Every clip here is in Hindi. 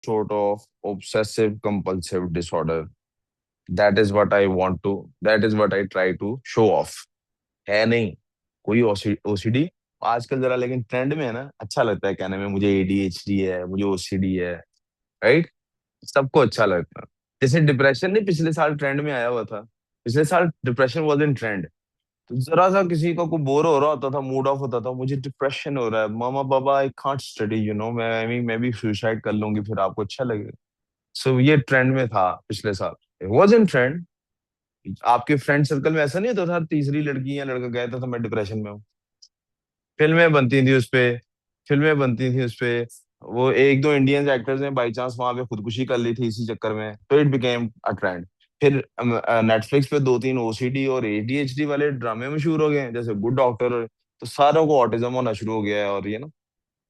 sort of obsessive compulsive disorder. That is what I want to, that is what I try to show off. है नहीं कोई ओसीडी आजकल, जरा लेकिन ट्रेंड में है ना, अच्छा लगता है कहने में मुझे एडीएचडी है, मुझे ओसीडी है, राइट? सबको अच्छा लगता है। जैसे डिप्रेशन नहीं पिछले साल ट्रेंड में आया हुआ था, पिछले साल डिप्रेशन वॉज इन ट्रेंड। तो जरा सा किसी को बोर हो रहा होता था, मूड ऑफ होता था, मुझे डिप्रेशन हो रहा है मामा बाबा, आई कांट स्टडी, मैं भी सुसाइड कर लूंगी, फिर आपको अच्छा लगेगा। सो ये ट्रेंड में था पिछले साल, इट वॉज इन ट्रेंड। आपके फ्रेंड सर्कल में ऐसा नहीं होता था, तीसरी लड़की या लड़का कहता था मैं डिप्रेशन में हूँ, फिल्में बनती थी उस पे, फिल्में बनती थी उस पे। वो एक दो इंडियन एक्टर्स ने बाई चांस वहां पे खुदकुशी कर ली थी इसी चक्कर में, तो इट बिकेम अ ट्रेंड। फिर नेटफ्लिक्स पे दो तीन ओसीडी और एडीएचडी वाले ड्रामे मशहूर हो गए हैं, जैसे गुड डॉक्टर, तो सारों को ऑटिज्म होना शुरू हो गया है। और ये ना,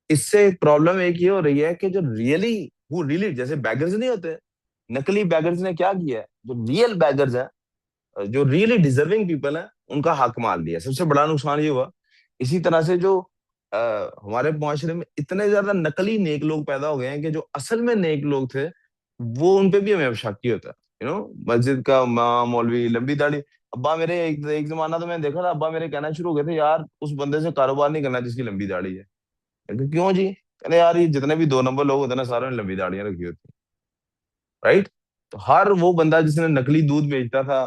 इससे प्रॉब्लम एक ये हो रही है कि जो रियली, वो रियली जैसे बैगर्स नहीं होते, नकली बैगर्स ने क्या किया है, जो रियल बैगर्स हैं, जो रियली डिजर्विंग पीपल हैं, उनका हक मार लिया। सबसे बड़ा नुकसान ये हुआ। इसी तरह से जो हमारे मुआशरे में इतने ज्यादा नकली नेक लोग पैदा हो गए हैं कि जो असल में नेक लोग थे, वो उन पे भी हमें अब शक ही होता है। मस्जिद का इमाम, मौलवी, लंबी दाढ़ी। अब्बा मेरे एक जमाना तो मैंने देखा था, अब्बा मेरे कहना शुरू हो गए थे, यार उस बंदे से कारोबार नहीं करना जिसकी लंबी दाढ़ी है। मैंने कहा, क्यों जी? कहते यार ये जितने भी दो नंबर लोग होते हैं ना, सारों ने लंबी दाढ़ियां रखी होती है, राइट? तो हर वो बंदा जिसने नकली दूध बेचता था,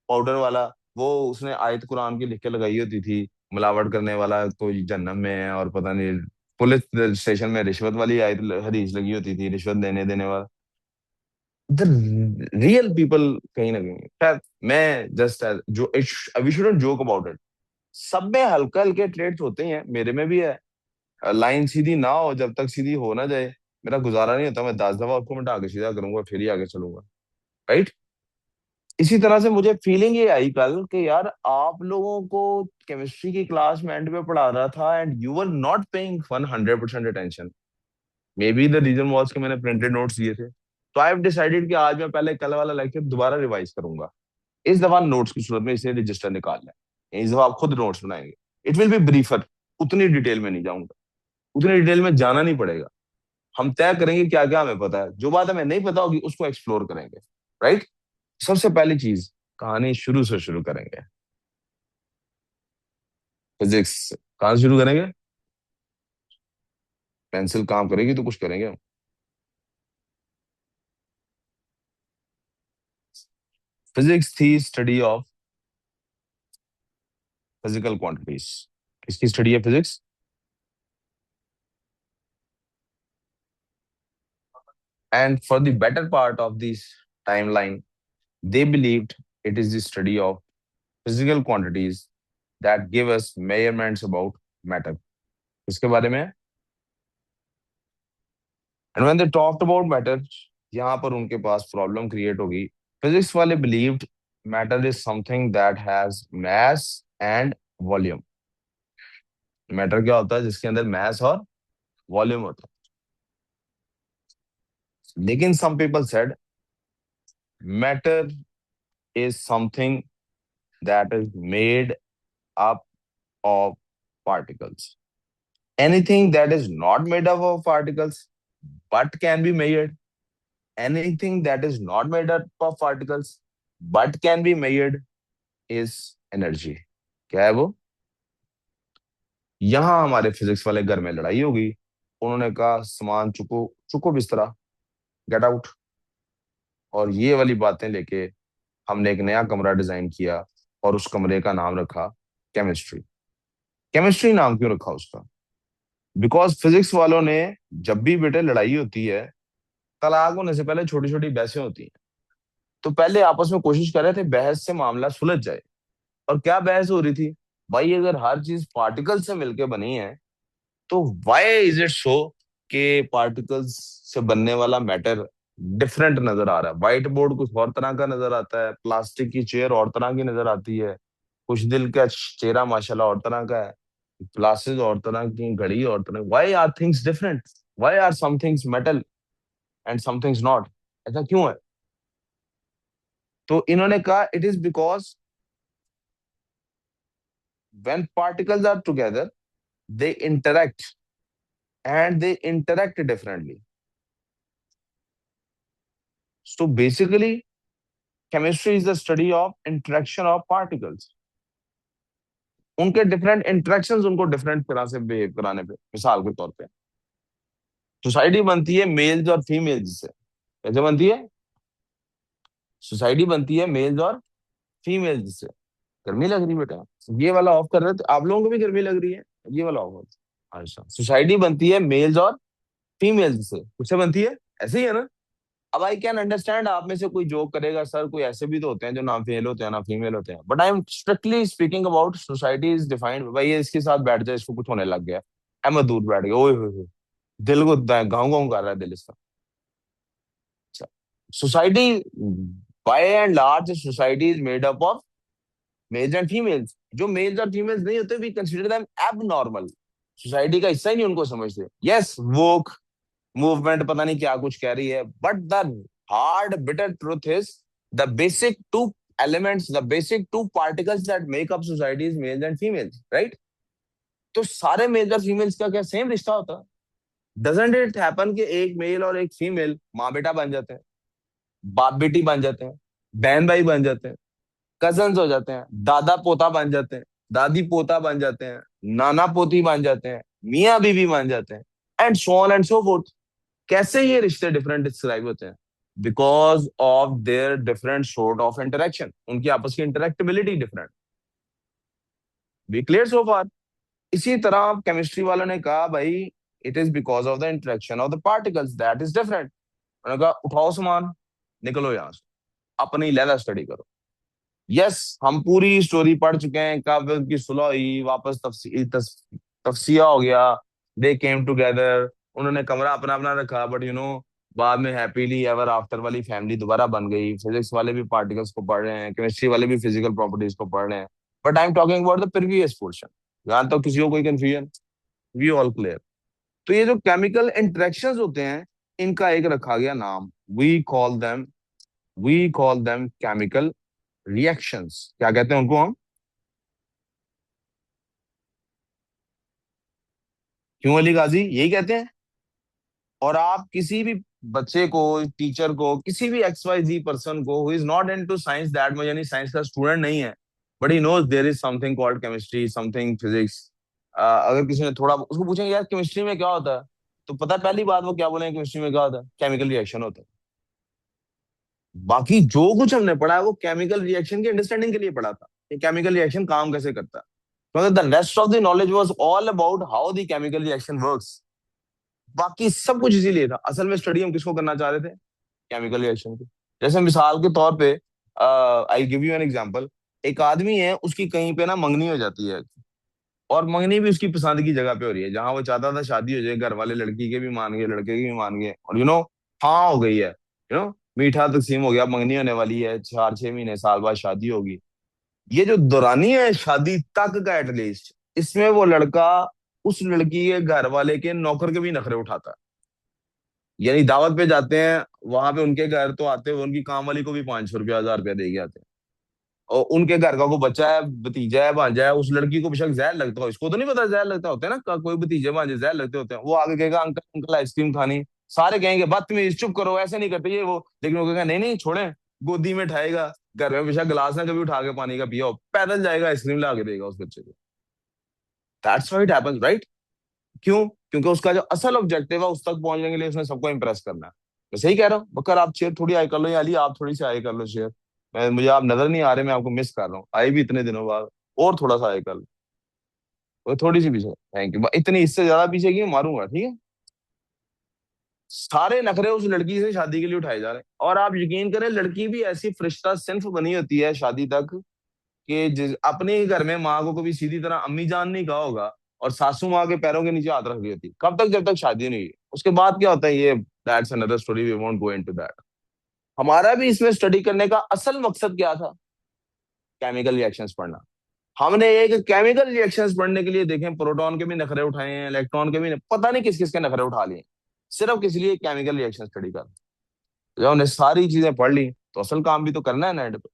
पाउडर वाला, वो उसने आयत कुरान की लिख के लगाई होती थी, मिलावट करने वाला कोई जन्नत में है, और पता नहीं पुलिस स्टेशन में रिश्वत वाली आयत हदीस लगी होती थी, रिश्वत देने देने वाला। द रियल पीपल कहीं ना कहीं, खैर, मैं जस्ट जो, we shouldn't joke about it. सब में हल्के हल्के ट्रेड्स होते हैं, मेरे में भी है। लाइन सीधी ना हो, जब तक सीधी हो ना जाए मेरा गुजारा नहीं होता। मैं 10 दफा उसको मिटा के सीधा करूंगा, फिर ही आगे चलूंगा, राइट? इसी तरह से मुझे फीलिंग ये आई कल कि यार आप लोगों को केमिस्ट्री की क्लास में एंड पे पढ़ा रहा था, and you were not paying 100% attention. Maybe the reason was कि मैंने प्रिंटेड नोट्स दिए थे। तो आई हैव डिसाइडेड कि आज मैं पहले कल वाला लेक्चर दोबारा रिवाइज करूंगा। इस दफा नोट्स की सूरत में इसे रजिस्टर निकालना है, इस दफा आप खुद नोट्स बनाएंगे। इट विल बी ब्रीफर, उतनी डिटेल में नहीं जाऊंगा, उतनी डिटेल में जाना नहीं पड़ेगा। हम तय करेंगे क्या क्या हमें पता है, जो बात हमें नहीं पता होगी उसको एक्सप्लोर करेंगे, राइट? सबसे पहली चीज, कहानी शुरू से शुरू करेंगे। फिजिक्स कहाँ से शुरू करेंगे? पेंसिल काम करेगी तो कुछ करेंगे हम। फिजिक्स थी स्टडी ऑफ फिजिकल क्वांटिटीज। किसकी स्टडी है physics? And for the better part of this timeline, they believed it is the study of physical quantities that give us measurements about matter. इसके बारे में, and when they talked about matter, यहाँ पर उनके पास प्रॉब्लम क्रिएट होगी। फिजिक्स वाले believed matter is something that has mass and volume। Matter क्या होता है? जिसके अंदर मैस और वॉल्यूम होता है। लेकिन some people said matter is something that is made up of particles। Anything that is not made up of particles but can be measured, anything that is not made up of particles but can be measured is energy। क्या है वो? यहां हमारे फिजिक्स वाले घर में लड़ाई हो गई। उन्होंने कहा सामान चुको, चुको बिस्तरा, गेट आउट। और ये वाली बातें लेके हमने एक नया कमरा डिजाइन किया, और उस कमरे का नाम रखा केमिस्ट्री। केमिस्ट्री नाम क्यों रखा उसका? बिकॉज फिजिक्स वालों ने, जब भी बेटे लड़ाई होती है, तलाक होने से पहले छोटी छोटी बहसें होती हैं, तो पहले आपस में कोशिश कर रहे थे बहस से मामला सुलझ जाए। और क्या बहस हो रही थी? भाई अगर हर चीज पार्टिकल से मिलके बनी है, तो व्हाई इज इट सो कि पार्टिकल्स से बनने वाला मैटर डिफरेंट नजर आ रहा है? व्हाइट बोर्ड कुछ और तरह का नजर आता है, प्लास्टिक की चेयर और तरह की नजर आती है, कुछ दिल का चेहरा माशाल्लाह और तरह का है, ग्लासेस और तरह की, घड़ी और तरह। Why are things different? Why are some things metal and some things not? ऐसा क्यों है? तो इन्होंने कहा it is because when particles are together, they interact, and they interact differently। So basically chemistry is the study of interaction of particles, उनके डिफरेंट इंटरेक्शंस उनको डिफरेंट तरह से बिहेव कराने पे। मिसाल के तौर पे सोसाइटी बनती है मेल्स और फीमेल्स से। कैसे बनती है? सोसाइटी बनती है मेल्स और फीमेल्स से। गर्मी लग रही बेटा, ये वाला ऑफ कर रहे थे आप लोगों को भी गर्मी लग रही है, ये वाला ऑफ। अच्छा, सोसाइटी बनती है मेल्स और फीमेल्स से, उससे बनती है, ऐसे ही है ना? अब आई कैन अंडरस्टैंड आप में से कोई जोक करेगा, सर कोई ऐसे भी तो होते हैं जो ना मेल होते हैं ना फीमेल होते हैं, but I am strictly speaking about society is defined. भाई ये इसके साथ बैठ जाए, इसको कुछ होने लग गया, अहमद दूर बैठ गया, ओए होए होए, दिल को गाँव गाँव कर रहा है दिल इसका। Society by and large society is made up of males and females. जो मेल्स और फीमेल्स नहीं होते we consider them abnormal, society का हिस्सा ही नहीं उनको समझते। यस वोक मूवमेंट पता नहीं क्या कुछ कह रही है, but the hard bitter truth is the basic two elements, the basic two particles that make up society is males and females, right? तो सारे मेल और फीमेल्स का क्या सेम रिश्ता होता है? डजंट इट हैपन कि एक मेल और एक फीमेल माँ बेटा बन जाते हैं, बाप बेटी बन जाते हैं, बहन भाई बन जाते हैं, कजन्स हो जाते हैं, दादा पोता बन जाते हैं, दादी पोता बन जाते हैं, नाना पोती बन जाते हैं, मियाँ बीवी बन जाते हैं, and so on and so fourth. कैसे ये रिश्ते डिफरेंट डिस्क्राइब होते हैं? Because of their different sort of interaction, उनकी आपस की इंटरेक्टिबिलिटी डिफरेंट। बी क्लियर सो फार? इसी तरह केमिस्ट्री वालों ने कहा भाई it is because of the interaction of the particles that is different. उन्होंने कहा उठाओ सामान, निकलो यहां से, अपनी लैला स्टडी करो। यस हम पूरी स्टोरी पढ़ चुके हैं, कब उनकी सुलह हुई, वापस तफसिया हो गया, दे केम टुगेदर, उन्होंने कमरा अपना अपना रखा, बट बाद में हैप्पीली एवर आफ्टर वाली फैमिली दोबारा बन गई। फिजिक्स वाले भी पार्टिकल्स को पढ़ रहे हैं, केमिस्ट्री वाले भी फिजिकल प्रॉपर्टीज को पढ़ रहे हैं, but I am talking about the previous portion. यहाँ तक किसी को कोई कंफ्यूजन? We all clear? तो ये जो केमिकल इंटरेक्शंस होते हैं, इनका एक रखा गया नाम, we call them chemical reactions. क्या कहते हैं उनको हम? क्यों अली गाजी, यही कहते हैं। और आप किसी भी बच्चे को, टीचर को, किसी भी एक्स वाई जी पर्सन को who is not into science that much, यानी साइंस का स्टूडेंट नहीं है, but he knows there is something called chemistry, something physics, अगर किसी ने थोड़ा उसको पूछेंगे यार केमिस्ट्री में क्या होता है, तो पता है पहली बात वो क्या बोलेंगे, केमिस्ट्री में क्या होता है? केमिकल रिएक्शन होता है। बाकी जो कुछ हमने पढ़ा है वो केमिकल रिएक्शन की अंडरस्टैंडिंग के लिए पढ़ा था, कि केमिकल रिएक्शन काम कैसे करता है। because the rest of the knowledge was all about how the chemical reaction works। बाकी सब कुछ इसीलिए था, असल में स्टडी हम किसको करना चाह रहे थे? केमिकल रिएक्शन की। जैसे मिसाल के तौर पे I give you an example. एक आदमी है, उसकी कहीं पे ना मंगनी हो जाती है, और मंगनी भी उसकी पसंद की जगह पे हो रही है, जहां वो चाहता था शादी हो जाए, घर वाले लड़की के भी मान गए, लड़के के भी मान गए, और हाँ हो गई है, मीठा तकसीम हो गया, मंगनी होने वाली है, 4-6 महीने साल बाद शादी होगी। ये जो दौरानी है शादी तक का एटलीस्ट, इसमें वो लड़का उस लड़की के घर वाले के नौकर के भी नखरे उठाता है। यानी दावत पे जाते हैं, वहां पे उनके घर तो आते हैं, उनकी काम वाली को भी 500 रुपया 1000 रुपया दे के आते हैं। और उनके घर का कोई बच्चा है, भतीजा है, भांजा है, उस लड़की को बेशक जहर लगता हो, इसको तो नहीं पता जहर लगता होता है ना, कोई भतीजे भांजे जहर लगते होते हैं, वो आगे कहेगा अंकल अंकल आइसक्रीम खानी, सारे कहेंगे बदतमीज चुप करो ऐसे नहीं करते ये वो, लेकिन वो कहेगा नहीं नहीं छोड़े, गोदी में उठाएगा, घर में बेशक गिलास ना कभी उठा के पानी का पिया हो, पैदल जाएगा आइसक्रीम ला के देगा उस बच्चे को। That's what it happens, right? क्यों? क्योंकि उसका जो असल ऑब्जेक्टिव है उस तक पहुंचने के लिए उसने सबको इंप्रेस करना है। मैं सही कह रहा हूँ? बकर आप चेयर थोड़ी आई कर लो, या अली आप थोड़ी सी आई कर लो चेयर। मुझे आप नजर नहीं आ रहे, मैं आपको मिस कर रहा हूँ, आई भी इतने दिनों बाद, और थोड़ा सा आई कर लो, वो थोड़ी सी पीछे, थैंक यू, इतनी इससे ज्यादा पीछे की मारूंगा, ठीक है? सारे नखरे उस लड़की से शादी के लिए उठाए जा रहे हैं, और आप यकीन करें लड़की भी ऐसी फरिश्ता सिंफ बनी होती है शादी तक, कि अपने ही घर में माँ को कभी सीधी तरह अम्मी जान नहीं कहा होगा, और सासू माँ के पैरों के नीचे हाथ रख दी होती, कब तक? जब तक शादी नहीं हुई। उसके बाद क्या होता है, ये that's another story, we won't go into that. हमारा भी इसमें स्टडी करने का असल मकसद क्या था? केमिकल रिएक्शंस पढ़ना। हमने एक केमिकल रिएक्शंस पढ़ने के लिए देखें, प्रोटॉन के भी नखरे उठाए हैं, इलेक्ट्रॉन के भी पता नहीं किस किस के नखरे उठा लिए, सिर्फ किस लिए? केमिकल रिएक्शन स्टडी कर। जब हमने सारी चीजें पढ़ ली तो असल काम भी तो करना है ना एंड पे।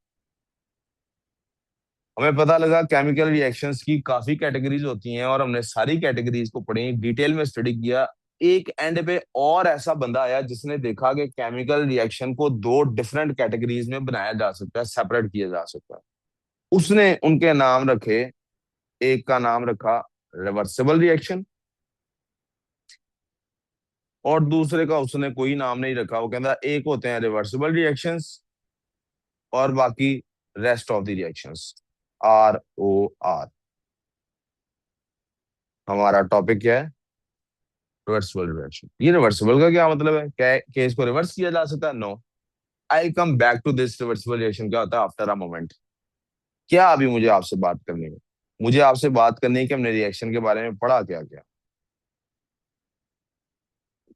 हमें पता लगा केमिकल रिएक्शंस की काफी कैटेगरीज होती हैं, और हमने सारी कैटेगरीज को पढ़ी, डिटेल में स्टडी किया, एक एंड पे और ऐसा बंदा आया जिसने देखा कि केमिकल रिएक्शन को दो डिफरेंट कैटेगरीज में बनाया जा सकता है, सेपरेट किया जा सकता है। उसने उनके नाम रखे। एक का नाम रखा रिवर्सिबल रिएक्शन, और दूसरे का उसने कोई नाम नहीं रखा। वो कहता एक होते हैं रिवर्सिबल रिएक्शंस, और बाकी rest of the reactions. ROR। हमारा टॉपिक क्या है? Reversible reaction. ये रिवर्सिबल का क्या मतलब है? क्या केस को रिवर्स किया जा सकता है? No. I come back to this reversible reaction क्या होता है आफ्टर अ मोमेंट। क्या अभी मुझे आपसे बात करनी है? मुझे आपसे बात करनी है कि हमने रिएक्शन के बारे में पढ़ा क्या क्या।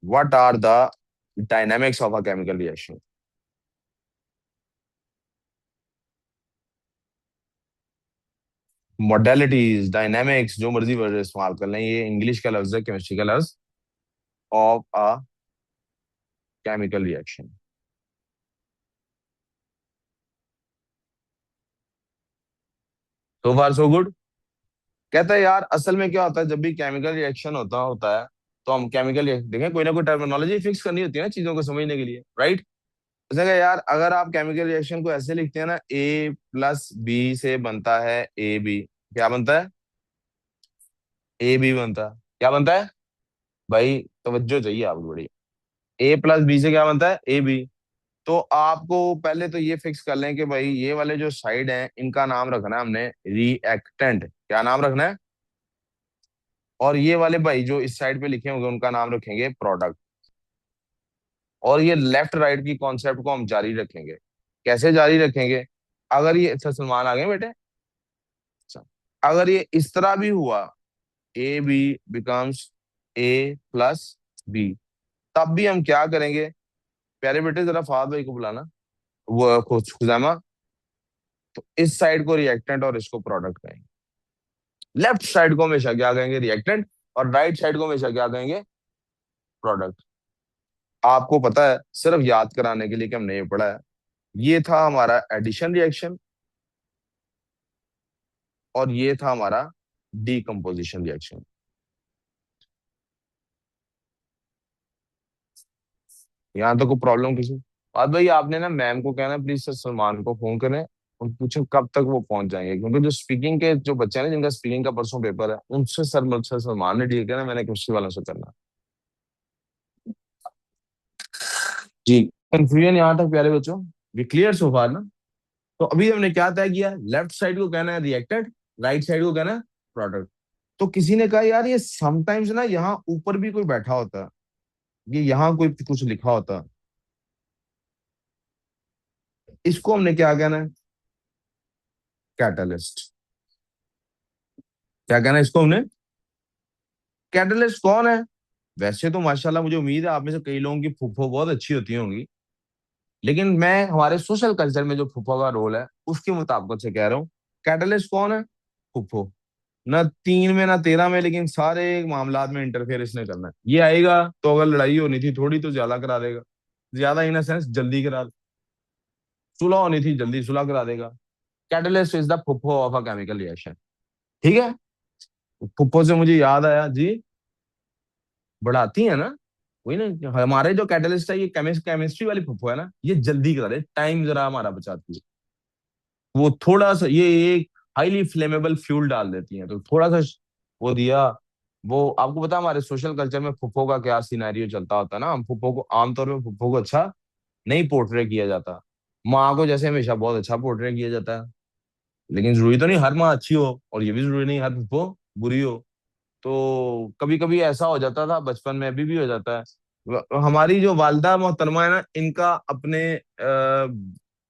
What are the dynamics of a chemical reaction. Modalities, dynamics, जो मर्जी वर्ड इस्तेमाल कर लें, ये इंग्लिश का लफ्ज है, केमिस्ट्री का लफ्ज। Of a chemical reaction. So far so good. कहता है यार असल में क्या होता है, जब भी केमिकल रिएक्शन होता होता है, तो हम केमिकल देखें, कोई ना कोई टर्मिनोलॉजी फिक्स करनी होती है ना चीजों को समझने के लिए, राइट। उसने कहा यार अगर आप केमिकल रिएक्शन को ऐसे लिखते हैं ना, A+B से बनता है AB। क्या बनता है? AB बनता है। क्या बनता है? भाई तवज्जो चाहिए आपको बड़ी। A+B से क्या बनता है? AB। तो आपको पहले तो ये फिक्स कर लें कि भाई ये वाले जो साइड हैं इनका नाम रखना है हमने रिएक्टेंट। क्या नाम रखना है? और ये वाले भाई जो इस साइड पे लिखे होंगे उनका नाम रखेंगे प्रोडक्ट। और ये लेफ्ट राइट की कॉन्सेप्ट को हम जारी रखेंगे। कैसे जारी रखेंगे? अगर ये, अच्छा सलमान आ गए बेटे। अच्छा, अगर ये इस तरह भी हुआ, AB becomes A+B, तब भी हम क्या करेंगे? प्यारे बेटे जरा फाद भाई को बुलाना, वो खुजामा। तो इस साइड को रिएक्टेंट और इसको प्रोडक्ट कहेंगे। लेफ्ट साइड को हमेशा क्या कहेंगे? रिएक्टेंट। और राइट साइड को हमेशा क्या कहेंगे? प्रोडक्ट। आपको पता है, सिर्फ याद कराने के लिए कि हमने ये पढ़ा है, ये था हमारा एडिशन रिएक्शन, और ये था हमारा डीकम्पोजिशन रिएक्शन। यहाँ तो कोई प्रॉब्लम किसी? और भाई आपने ना मैम को कहना प्लीज सर सलमान को फोन करें और पूछो कब तक वो पहुंच जाएंगे, क्योंकि जो स्पीकिंग के जो बच्चे हैं ना जिनका स्पीकिंग का परसों पेपर है, उनसे सर सलमान ने डील करना, मैंने केमिस्ट्री वालों से करना। जी। कंफ्यूजन यहाँ तक प्यारे बच्चों, ये क्लियर सो फार ना? तो अभी हमने क्या तय किया? लेफ्ट साइड को कहना है रिएक्टेड, राइट साइड को कहना है प्रोडक्ट। तो किसी ने कहा यार ये समटाइम्स ना यहाँ ऊपर भी कोई बैठा होता है, ये यहाँ कोई कुछ लिखा होता है, इसको हमने क्या कहना है? कैटलिस्ट। क्या कहना है इसको हमने? कैटलिस्ट कौन है? वैसे तो माशाल्लाह मुझे उम्मीद है आप में से कई लोगों की फूफो बहुत अच्छी होती होंगी, लेकिन मैं हमारे सोशल कल्चर में जो फूफो का रोल है उसके मुताबिक से कह रहा हूँ। कैटलिस्ट कौन है? फूफो। ना 3 में ना 13 में, लेकिन सारे मामलात में इंटरफेयर इसने करना है। ये आएगा तो अगर लड़ाई होनी थी थोड़ी तो ज्यादा करा देगा, ज्यादा इन सेंस जल्दी करा, सुलह होनी थी जल्दी सुलह करा देगा। कैटलिस्ट इज द फुफ्फो ऑफ अ केमिकल रिएक्शन। ठीक है। फुफ्फो से मुझे याद आया जी, बढ़ाती है ना, वही ना हमारे जो कैटलिस्ट है, ये केमिस्ट्री वाली फुफ्फो है ना, ये जल्दी करा दे, टाइम जरा हमारा बचाती है। वो थोड़ा सा ये एक हाईली फ्लेमेबल फ्यूल डाल देती है, तो थोड़ा सा वो दिया। वो आपको पता है हमारे सोशल कल्चर में फुफ्फो का क्या सिनेरियो चलता होता है ना, हम फुफ्फो को आमतौर पे फुफ्फो को अच्छा नहीं पोर्ट्रे किया जाता। माँ को जैसे हमेशा बहुत अच्छा पोर्ट्रे किया जाता है, लेकिन जरूरी तो नहीं हर माँ अच्छी हो, और ये भी जरूरी नहीं हर फुफ्फो बुरी हो। तो कभी कभी ऐसा हो जाता था बचपन में, अभी भी हो जाता है। हमारी जो वालदा मोहतरमा है ना, इनका अपने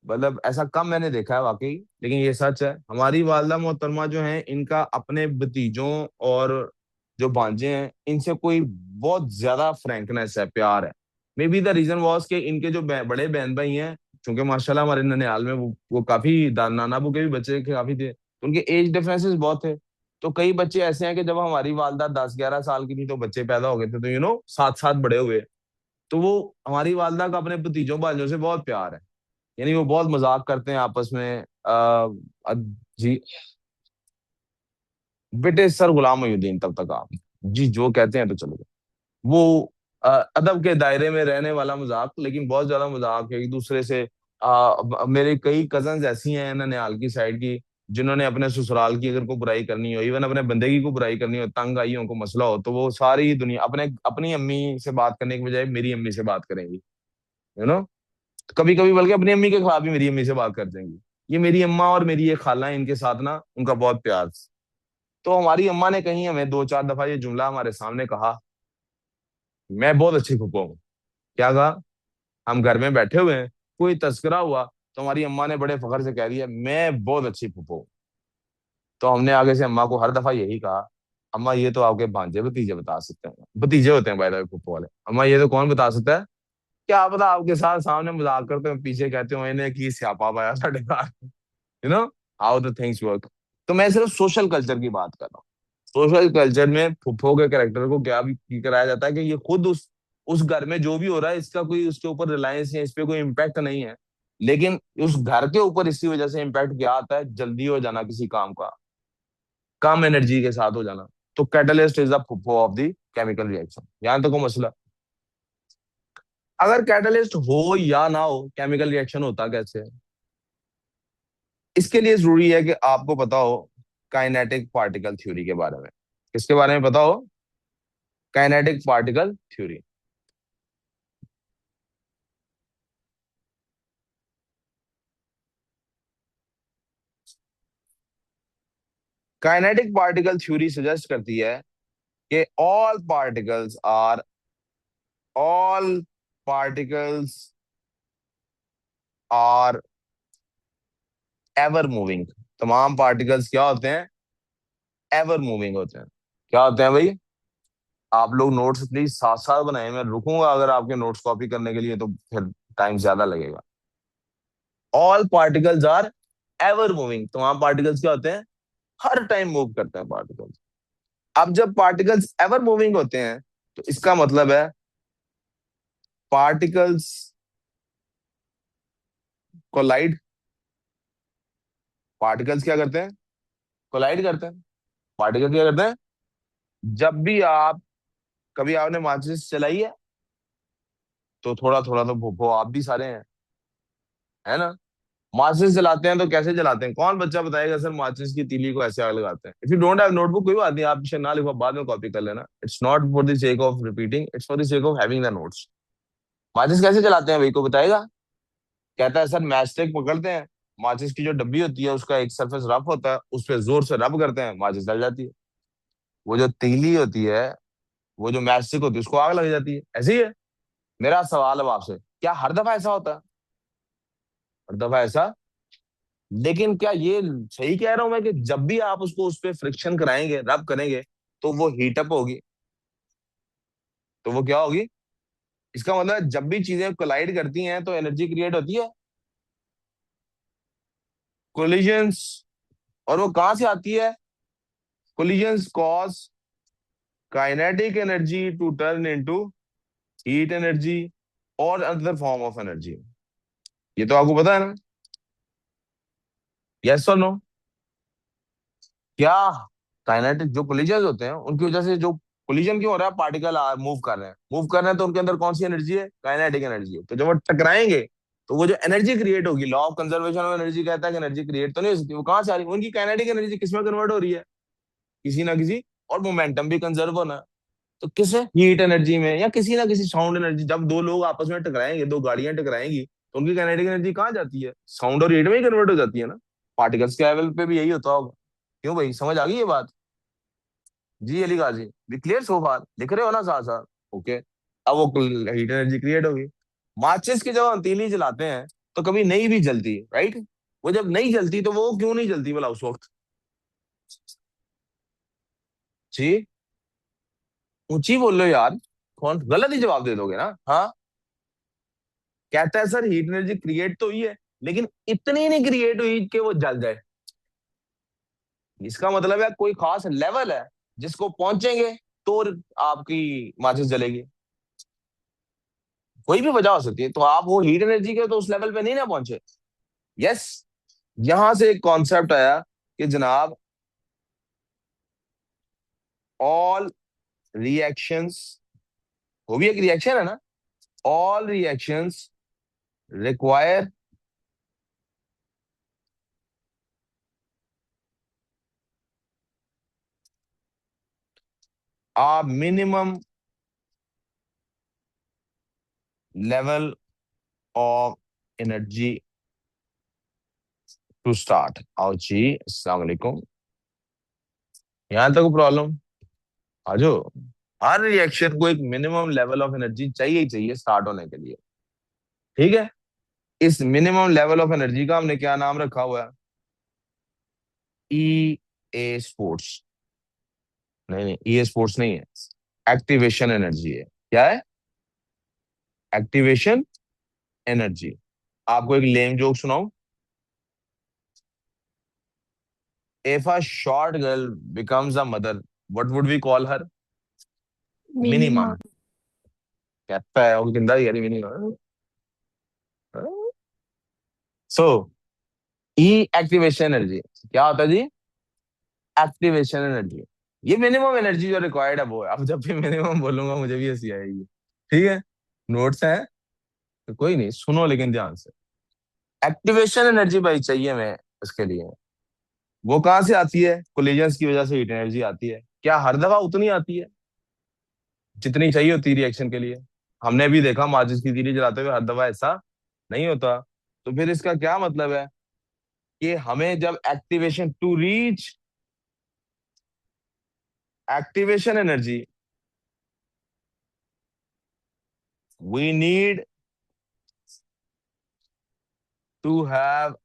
मतलब ऐसा कम मैंने देखा है वाकई, लेकिन ये सच है, हमारी वालदा मोहतरमा जो है इनका अपने भतीजों और जो भांजे हैं इनसे कोई बहुत ज्यादा फ्रैंकनेस है, प्यार है। Maybe the reason was कि इनके जो बड़े बहन भाई हैं, क्योंकि माशाल्लाह हमारे ननिहाल में वो काफी नाना बू के भी बच्चे काफी थे, तो उनके एज डिफरेंसेस बहुत थे। तो कई बच्चे ऐसे हैं कि जब हमारी वालदा 10-11 साल की थी तो बच्चे पैदा हो गए थे, तो साथ साथ बड़े हुए। तो वो हमारी वालदा का अपने भतीजों भांजों से बहुत प्यार है, यानी वो बहुत मजाक करते हैं आपस में। जी। बेटे सर गुलाम मोहिउद्दीन तब तक आप जी जो कहते हैं तो चलो। वो अदब के दायरे में रहने वाला मजाक, लेकिन बहुत ज्यादा मजाक है एक दूसरे से। मेरे कई कजन्स ऐसी हैं ननिहाल की साइड की, जिन्होंने अपने ससुराल की अगर कोई बुराई करनी हो, इवन अपने बंदे की को बुराई करनी हो, तंग आइयों को मसला हो, तो वो सारी दुनिया अपने अपनी अम्मी से बात करने के बजाय मेरी अम्मी से बात करेंगी। यू नो, कभी कभी बल्कि अपनी अम्मी के खिलाफ भी मेरी अम्मी से बात कर देंगी। ये मेरी अम्मा और मेरी ये खाला है, इनके साथ ना उनका बहुत प्यार। तो हमारी अम्मा ने कहीं हमें दो चार दफा ये जुमला हमारे सामने कहा, मैं बहुत अच्छी फूफो हूँ। क्या कहा? हम घर में बैठे हुए हैं, कोई तस्करा हुआ, तो हमारी अम्मा ने बड़े फखर से कह दिया मैं बहुत अच्छी फूफो हूँ। तो हमने आगे से अम्मा को हर दफा यही कहा, अम्मा ये तो आपके भांजे भतीजे बता सकते हैं, भतीजे होते हैं बाय द वे फूफो वाले, अम्मा ये तो कौन बता सकता है। क्या पता आपके साथ सामने मजाक करते हो, पीछे कहते हो इन्हें की स्यापा पाया साढ़े घर। You know how the things work. तो मैं सिर्फ सोशल कल्चर की बात कर रहा हूँ। सोशल कल्चर में फुफ्फो के कैरेक्टर को क्या भी कराया जाता है कि ये खुद उस घर में जो भी हो रहा है इसका कोई उसके ऊपर रिलायंस या इस पे कोई इम्पैक्ट नहीं है, लेकिन उस घर के ऊपर इसी वजह से इम्पैक्ट क्या आता है, जल्दी हो जाना किसी काम का, कम एनर्जी के साथ हो जाना। तो कैटलिस्ट इज द फुफ्फो ऑफ द केमिकल रिएक्शन। यहां तक को मसला। अगर कैटलिस्ट हो या ना हो, केमिकल रिएक्शन होता कैसे है? इसके लिए जरूरी है कि आपको पता हो काइनेटिक पार्टिकल थ्योरी के बारे में। किसके बारे में पता हो? Kinetic particle theory. Kinetic particle theory suggest करती है कि all particles are ever moving. तमाम पार्टिकल्स क्या होते हैं? एवर मूविंग होते हैं। क्या होते हैं भाई? आप लोग नोट्स प्लीज साथ साथ बनाए, मैं रुकूंगा अगर आपके नोट्स कॉपी करने के लिए, तो फिर टाइम ज्यादा लगेगा। All particles are ever moving. तमाम पार्टिकल्स क्या होते हैं? हर टाइम मूव करते हैं पार्टिकल्स। अब जब पार्टिकल्स एवर मूविंग होते हैं, तो इसका मतलब है पार्टिकल्स कोलाइड। पार्टिकल्स क्या करते हैं? कोलाइड करते हैं। पार्टिकल क्या करते हैं? जब भी आप कभी आपने माचिस चलाई है, तो थोड़ा थोड़ा तो भोपो आप भी सारे हैं, है ना? माचिस जलाते हैं तो कैसे जलाते हैं? कौन बच्चा बताएगा सर माचिस की तीली को ऐसे आग लगाते हैं? If you don't have notebook, कोई बात नहीं, आप पीछे ना लिखो, बाद में कॉपी कर लेना। It's not for the sake of repeating, it's for the sake of having the notes. माचिस कैसे जलाते हैं भाई, को बताएगा? कहता है सर मैच स्टिक पकड़ते हैं, माचिस की जो डब्बी होती है उसका एक सरफेस रफ होता है, उस पर जोर से रब करते हैं, माचिस जल जाती है। वो जो तीली होती है, वो जो मैच स्टिक होती है, उसको आग लग जाती है। ऐसे ही है। मेरा सवाल है आपसे, क्या हर दफा ऐसा होता है? हर दफा ऐसा? लेकिन क्या ये सही कह रहा हूं मैं कि जब भी आप उसको उस पर फ्रिक्शन कराएंगे, रब करेंगे, तो वो हीटअप होगी? तो वो क्या होगी? इसका मतलब है जब भी चीजें कोलाइड करती हैं तो एनर्जी क्रिएट होती है, कोलिजन्स। और वो कहां से आती है? Collisions cause kinetic energy to turn into heat energy और अदर फॉर्म ऑफ एनर्जी। ये तो आपको पता है ना? यस और नो? क्या काइनेटिक जो कोलिजन होते हैं उनकी वजह से जो कोलिजन क्यों हो रहा है, पार्टिकल मूव कर रहे हैं, तो उनके अंदर कौन सी एनर्जी है? काइनेटिक एनर्जी है। तो जब वो टकराएंगे, तो वो जो एनर्जी क्रिएट होगी, law of conservation of energy कहता है कि एनर्जी क्रिएट तो नहीं हो सकती, वो कहां से आ रही है? उनकी काइनेटिक एनर्जी किसमें कन्वर्ट हो रही है? किसी ना किसी। और मोमेंटम भी कंजर्व होना है। तो किस हीट एनर्जी में या किसी ना किसी साउंड एनर्जी। जब दो लोग आपस में टकराएंगे, दो गाड़ियां टकराएंगी, तो उनकी काइनेटिक एनर्जी कहाँ जाती है? साउंड और हीट में ही कन्वर्ट हो जाती है ना। पार्टिकल्स के लेवल पे भी यही होता होगा। क्यों भाई, समझ आ गई ये बात? जी अली गाजी, भी क्लियर सो फार? लिख रहे हो ना साथ साथ? ओके। अब वो हीट एनर्जी क्रिएट होगी। माचिस की जब हम तीली जलाते हैं, तो कभी नहीं भी जलती, राइट? वो जब नहीं जलती तो वो क्यों नहीं जलती बोला उस वक्त? जी, ऊंची बोल लो यार। कौन गलत ही जवाब दे दोगे ना? हाँ। कहता है सर हीट एनर्जी क्रिएट तो हुई है, लेकिन इतनी नहीं क्रिएट हुई कि वो जल जाए। इसका मतलब है कोई खास लेवल है जिसको पहुंचेंगे तो आपकी माचिस जलेगी। कोई भी वजह हो सकती है, तो आप वो हीट एनर्जी के तो उस लेवल पे नहीं ना पहुंचे। यस। यहां से एक कॉन्सेप्ट आया कि जनाब, ऑल रिएक्शंस वो भी एक रिएक्शन है ना। All reactions require a minimum level of energy to start। आओ जी, अस्सलाम वालेकुम। यहाँ तक प्रॉब्लम आजो। हर रिएक्शन को एक मिनिमम लेवल ऑफ एनर्जी चाहिए ही चाहिए स्टार्ट होने के लिए। ठीक है। इस मिनिमम लेवल ऑफ एनर्जी का हमने क्या नाम रखा हुआ है? ई ए स्पोर्ट्स। नहीं नहीं, ई ए स्पोर्ट्स नहीं है। एक्टिवेशन एनर्जी है। क्या है? Activation energy. आपको एक लेम जोक सुनाऊं? If a short girl becomes a mother, what would we call her? Minimum. Minimum. कहता है वो जिंदा यारी मिनिमम। सो ई एक्टिवेशन एनर्जी क्या होता है जी? Activation energy. ये मिनिमम एनर्जी जो रिक्वायर्ड है वो है। अब जब भी मिनिमम बोलूंगा मुझे भी हंसी आएगी। ठीक है। नोट्स है तो कोई नहीं, सुनो लेकिन ध्यान से। एक्टिवेशन एनर्जी भाई चाहिए मैं इसके लिए। वो कहाँ से आती है? कोलिजन्स की वजह से हीट एनर्जी आती है। क्या हर दफा उतनी आती है जितनी चाहिए होती है रिएक्शन के लिए? हमने भी देखा माचिस की तीली जलाते हुए हर दफा ऐसा नहीं होता। तो फिर इसका क्या मतलब है कि हमें जब activation to reach activation energy we need to have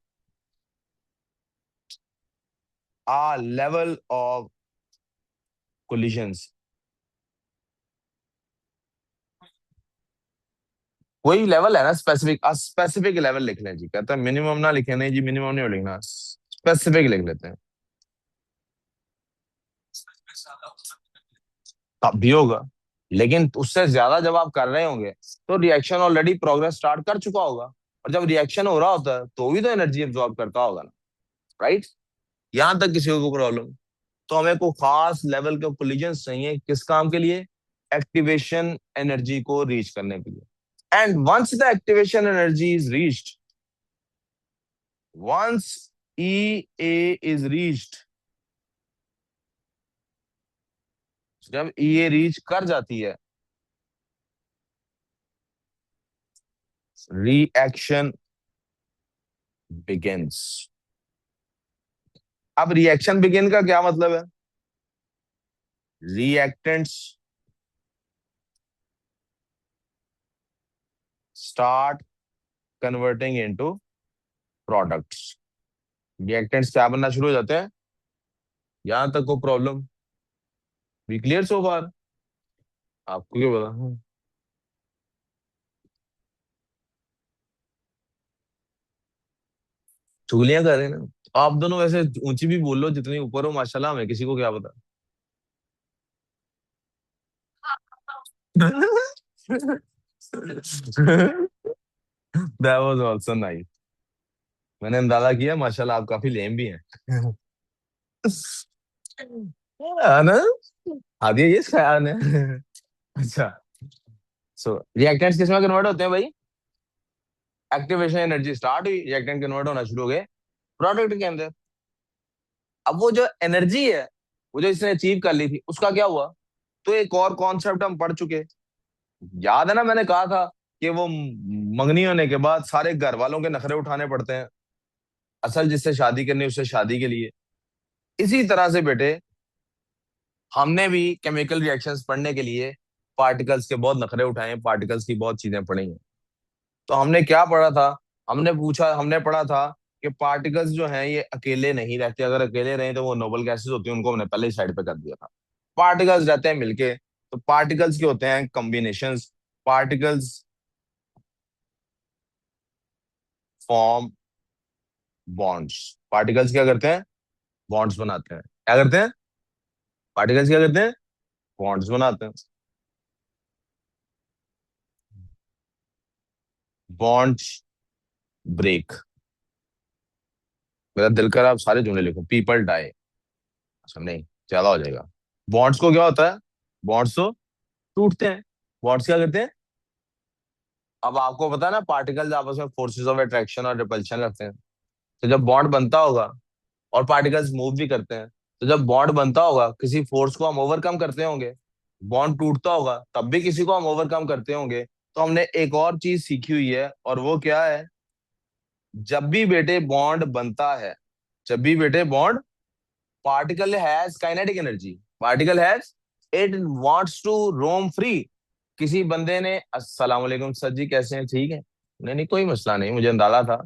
a level of collisions। कोई लेवल है ना स्पेसिफिक, स्पेसिफिक लेवल लिख लें जी। कहता है मिनिमम ना लिखे, नहीं जी मिनिमम नहीं लिखना, स्पेसिफिक लिख लेते हैं। तब भी होगा, लेकिन उससे ज्यादा जब आप कर रहे होंगे तो रिएक्शन ऑलरेडी प्रोग्रेस स्टार्ट कर चुका होगा। और जब रिएक्शन हो रहा होता है तो भी तो एनर्जी एब्जॉर्ब करता होगा ना। राइट। यहां तक किसी को प्रॉब्लम? तो हमें को खास लेवल के कोलिजन चाहिए किस काम के लिए? एक्टिवेशन एनर्जी को रीच करने के लिए। And once the activation energy is reached, once EA is reached, जब EA रीच कर जाती है, रिएक्शन begins। अब रिएक्शन बिगिन का क्या मतलब है? Reactants start converting into products. Reactants क्या बनना शुरू हो जाते हैं? यहां तक को प्रॉब्लम भी क्लियर सो फार? आपको क्या पता? चुगलियां कर रहे हैं ना आप दोनों। वैसे ऊंची भी बोल लो जितनी ऊपर हो, माशाल्लाह, हमें किसी को क्या पता। That was also nice। मैंने अंदाजा किया माशाल्लाह आप काफी लेम भी हैं। हाँ ना। आदि ये ख्याल है। अच्छा। सो रिएक्टेंट्स किसमें कन्वर्ट होते हैं भाई? एक्टिवेशन एनर्जी स्टार्ट हुई, रिएक्टेंट कन्वर्ट होना शुरू हो गए प्रोडक्ट के अंदर। अब वो जो एनर्जी है, वो जो इसने अचीव कर ली थी, उसका क्या हुआ? तो एक और कॉन्सेप्ट हम पढ़ चुके। याद है ना, मैंने कहा था कि वो मंगनी होने के बाद सारे घर वालों के नखरे उठाने पड़ते हैं, असल जिससे शादी करनी उससे शादी के लिए। इसी तरह से बेटे, हमने भी केमिकल रिएक्शंस पढ़ने के लिए पार्टिकल्स के बहुत नखरे उठाए हैं, पार्टिकल्स की बहुत चीजें पढ़ी हैं। तो हमने क्या पढ़ा था? हमने पढ़ा था कि पार्टिकल्स जो हैं ये अकेले नहीं रहते। अगर अकेले रहे तो वो नोबल गैसेस होती है, उनको हमने पहले ही साइड पे कर दिया था। पार्टिकल्स रहते हैं मिलके। तो पार्टिकल्स के होते हैं combinations. Particles form bonds. Particles क्या करते हैं? बॉन्ड्स बनाते हैं। क्या करते हैं? पार्टिकल्स क्या करते हैं? बॉन्ड्स बनाते हैं। Bonds break. मेरा दिल कर आप सारे जुमले लिखो। People die. अच्छा नहीं, ज्यादा हो जाएगा। बॉन्ड्स को क्या होता है? बॉन्ड्स तो टूटते हैं। बॉन्ड्स क्या करते हैं? अब आपको पता है ना, पार्टिकल्स आपस में फोर्सेस ऑफ अट्रैक्शन और रिपल्शन रखते हैं। तो जब बॉन्ड बनता होगा, और पार्टिकल्स मूव भी करते हैं, तो जब बॉन्ड बनता होगा किसी फोर्स को हम ओवरकम करते होंगे। बॉन्ड टूटता होगा तब भी किसी को हम ओवरकम करते होंगे। तो हमने एक और चीज सीखी हुई है, और वो क्या है? जब भी बेटे बॉन्ड बनता है, जब भी बेटे bond, particle has kinetic energy. Particle has, it wants to roam free. किसी बंदे ने अस्सलाम वालेकुम सर जी कैसे हैं, ठीक है? नहीं नहीं, कोई मसला नहीं, मुझे अंदाजा था।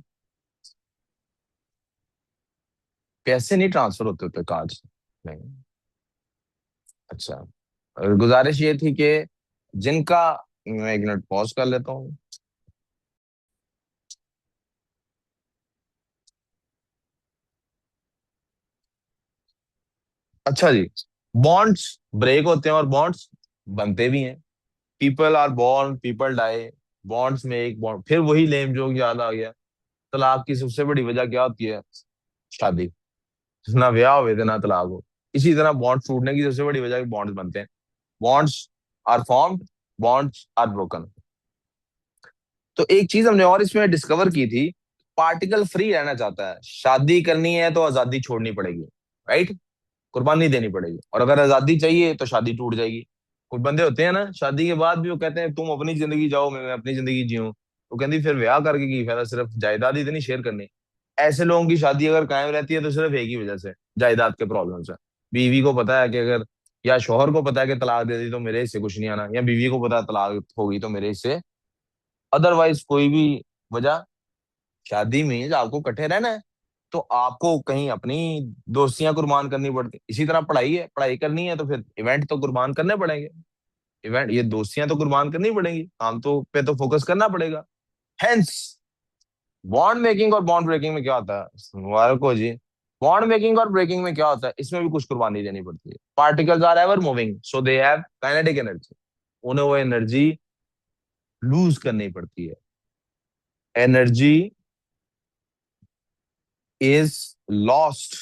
पैसे नहीं ट्रांसफर होते होते कार्ड से? नहीं। अच्छा। गुजारिश ये थी कि जिनका, मैं एक मिनट पॉज कर लेता हूँ। अच्छा जी। बॉन्ड्स ब्रेक होते हैं और बॉन्ड्स बनते भी हैं। People are born, people die, bonds में एक बॉन्ड, फिर वही लेम जोक याद आ गया। तलाक की सबसे बड़ी वजह क्या होती है? शादी। ना ब्याह हुए थे ना तलाक हो। इसी तरह बॉन्ड टूटने की सबसे बड़ी वजह बॉन्ड्स बनते हैं। Bonds are formed, bonds are broken. तो एक चीज हमने और इसमें डिस्कवर की थी, पार्टिकल फ्री रहना चाहता है, शादी करनी है तो आजादी छोड़नी पड़ेगी, राइट? कुर्बानी देनी पड़ेगी, और अगर आजादी चाहिए तो शादी टूट जाएगी। कुछ बंदे होते हैं ना, शादी के बाद भी वो कहते हैं तुम अपनी जिंदगी जाओ, मैं अपनी जिंदगी जीऊं। वो कहती फिर ब्याह करके की फायदा, सिर्फ जायदाद ही तो नहीं शेयर करनी। ऐसे लोगों की शादी अगर कायम रहती है तो सिर्फ एक ही वजह से, जायदाद के प्रॉब्लम से। बीवी को पता है कि अगर, या शोहर को पता है कि तलाक दे दी तो मेरे हिस्से कुछ नहीं आना, या बीवी को पता है तलाक होगी तो मेरे हिस्से, अदरवाइज कोई भी वजह। शादी में जब आपको इकट्ठे रहना है तो आपको कहीं अपनी दोस्तियां कुर्बान करनी पड़ती। इसी तरह पढ़ाई है, पढ़ाई करनी है तो फिर इवेंट तो कुर्बान करने पड़ेंगे। इवेंट, ये दोस्तियां तो कुर्बान करनी पड़ेंगी, काम तो पे तो फोकस करना पड़ेगा। हेंस, बॉन्ड मेकिंग और बॉन्ड ब्रेकिंग में क्या होता है, मुबारक हो जी। बॉन्ड मेकिंग और ब्रेकिंग में क्या होता है, इसमें भी कुछ कुर्बानी देनी पड़ती है। Particles are ever moving, so they have kinetic energy. उन्हें वो एनर्जी लूज करनी पड़ती है। एनर्जी इज लॉस्ट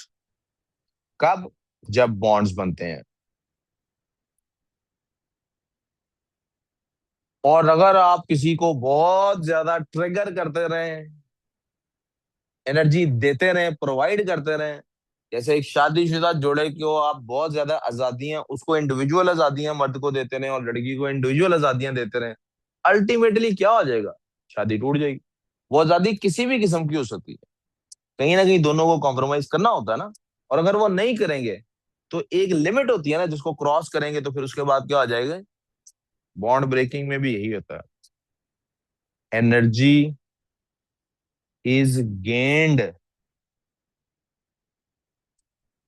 कब? जब बॉन्ड्स बनते हैं। और अगर आप किसी को बहुत ज्यादा ट्रिगर करते रहें, एनर्जी देते रहें, प्रोवाइड करते रहें, जैसे एक शादीशुदा जोड़े को आप बहुत ज्यादा आजादियां, उसको इंडिविजुअल आजादियां मर्द को देते रहें और लड़की को इंडिविजुअल आजादियां देते रहें, अल्टीमेटली क्या हो जाएगा? शादी टूट जाएगी। वो आजादी किसी भी किस्म की हो सकती है, कहीं ना कहीं दोनों को कॉम्प्रोमाइज करना होता है ना। और अगर वो नहीं करेंगे तो एक लिमिट होती है ना, जिसको क्रॉस करेंगे तो फिर उसके बाद क्या हो जाएगा? बॉन्ड ब्रेकिंग में भी यही होता है। Energy is gained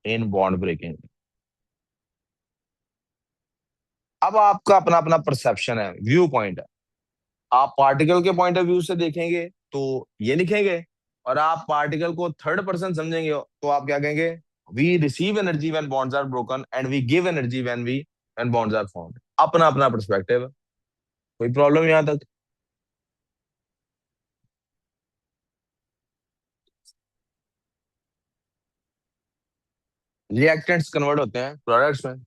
in bond breaking. अब आपका अपना अपना परसेप्शन है, व्यू पॉइंट है। आप पार्टिकल के पॉइंट ऑफ व्यू से देखेंगे तो ये लिखेंगे, और आप पार्टिकल को थर्ड पर्सन समझेंगे तो आप क्या कहेंगे? We receive energy when bonds are broken and we give energy when bonds are formed. अपना अपना पर्सपेक्टिव है। कोई प्रॉब्लम यहां तक? रिएक्टेंट्स कन्वर्ट होते हैं प्रोडक्ट्स में।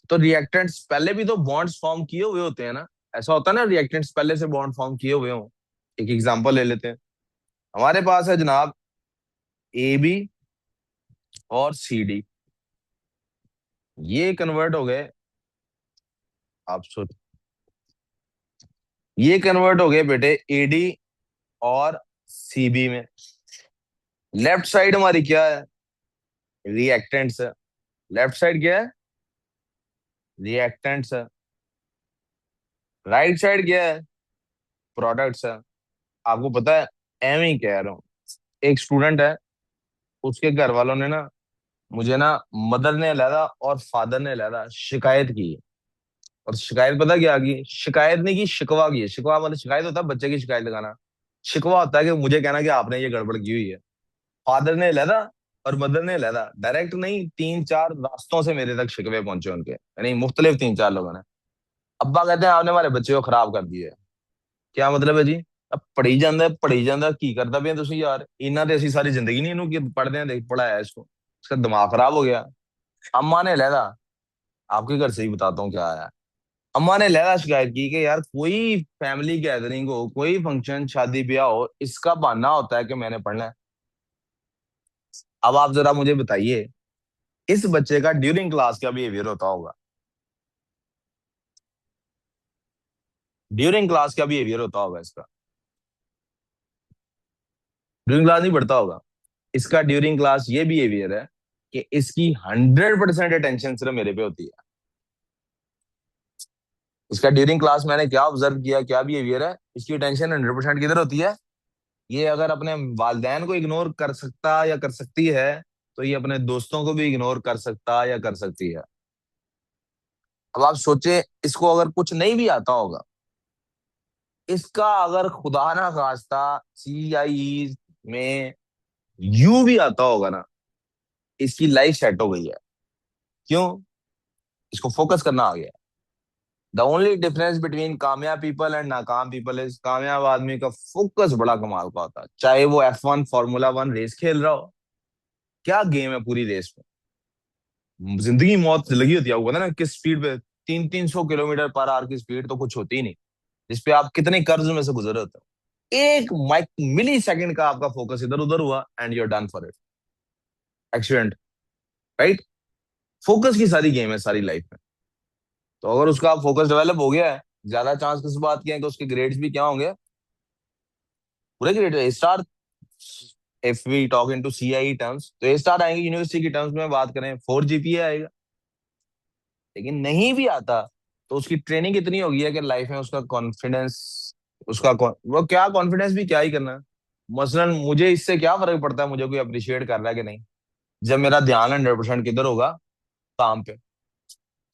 तो रिएक्टेंट्स पहले भी तो बॉन्ड्स फॉर्म किए हुए होते हैं ना। ऐसा होता है ना, रिएक्टेंट्स पहले से बॉन्ड फॉर्म किए हुए हो। एक एग्जांपल ले लेते हैं। हमारे पास है जनाब ए बी और सी डी। ये कन्वर्ट हो गए, आप सोच, ये कन्वर्ट हो गए बेटे एडी और सीबी में। लेफ्ट साइड हमारी क्या है? रिएक्टेंट्स है। लेफ्ट साइड क्या है? रिएक्टेंट्स है। राइट साइड क्या है? प्रोडक्ट्स है। आपको पता है, एम ही कह रहा हूँ। एक स्टूडेंट है, उसके घर वालों ने ना, मुझे ना, मदर ने अलहदा और फादर ने अलहदा शिकायत की। और शिकायत पता क्या की? शिकायत नहीं की, शिकवा की है। शिकवा मतलब शिकायत होता है बच्चे की शिकायत लगाना। शिकवा होता है कि मुझे कहना कि आपने ये गड़बड़ की हुई है। फादर ने अलहदा और मदर ने अलहदा, डायरेक्ट नहीं, तीन चार रास्तों से मेरे तक शिकवे पहुंचे उनके, यानी मुख्तलिफ तीन चार लोगों ने। अब्बा कहते हैं आपने हमारे बच्चे को खराब कर दिया है। क्या मतलब है जी? अब पढ़ी ਜਾਂਦਾ की करता ਪਿਆ ਤੁਸੀਂ यार, इन्ना ਤੇ ਅਸੀਂ सारी जिंदगी नहीं इनू की पढ़ते हैं, देख पढ़ाया है इसको, इसका दिमाग खराब हो गया। अम्मा ने लहदा, आपके घर से ही बताता हूँ क्या आया। अम्मा ने लहरा शिकायत की कि यार कोई फैमिली गैदरिंग हो, कोई फंक्शन शादी ब्याह हो, इसका बहाना होता है कि मैंने पढ़ना है। अब आप जरा मुझे बताइए, इस बच्चे का ड्यूरिंग क्लास क्या बिहेवियर होता होगा? ड्यूरिंग क्लास क्या बिहेवियर होता होगा इसका? ड्यूरिंग क्लास नहीं पढ़ता होगा। इसका ड्यूरिंग क्लास ये बिहेवियर है कि इसकी 100% अटेंशन सिर्फ मेरे पे होती है। इसका ड्यूरिंग क्लास मैंने क्या ऑब्जर्व किया, क्या बिहेवियर है, इसकी अटेंशन 100% किधर होती है? ये अगर अपने वालदैन को इग्नोर कर सकता या कर सकती है, तो ये अपने दोस्तों को भी इग्नोर कर सकता या कर सकती है। अब आप सोचे, इसको अगर कुछ नहीं भी आता होगा, इसका अगर खुदा ना खास्ता CIE में यू भी आता होगा ना, इसकी लाइफ सेट हो गई है। क्यों? इसको फोकस करना आ गया। द ओनली डिफरेंस बिटवीन कामयाब पीपल एंड नाकाम पीपल इज, कामयाब आदमी का फोकस बड़ा कमाल का होता है, चाहे वो F1 Formula 1 रेस खेल रहा हो। क्या गेम है पूरी रेस में, जिंदगी मौत लगी होती है। आपको पता है ना किस स्पीड पे, 300-300 किलोमीटर पर आवर की स्पीड तो कुछ होती ही नहीं, जिसपे आप कितने कर्ज में से गुजरे होते हो। एक माइक मिली सेकंड का आपका फोकस इधर उधर हुआ and your done for it, accident. Right? Focus की सारी गेम है सारी लाइफ में। तो अगर उसका फोकस डेवलप हो गया है, ज्यादा चांस किस बात के हैं कि उसके ग्रेड्स भी क्या होंगे, पूरे grade A star. If we talk into CIE terms तो A स्टार आएंगे, यूनिवर्सिटी की टर्म्स में बात करें 4 GPA आएगा। लेकिन नहीं भी आता तो उसकी ट्रेनिंग इतनी होगी है कि लाइफ में उसका कॉन्फिडेंस, वो क्या कॉन्फिडेंस भी क्या ही करना है। मसलन मुझे इससे क्या फर्क पड़ता है मुझे कोई अप्रिशिएट कर रहा है कि नहीं, जब मेरा ध्यान 100% किधर होगा, काम पे।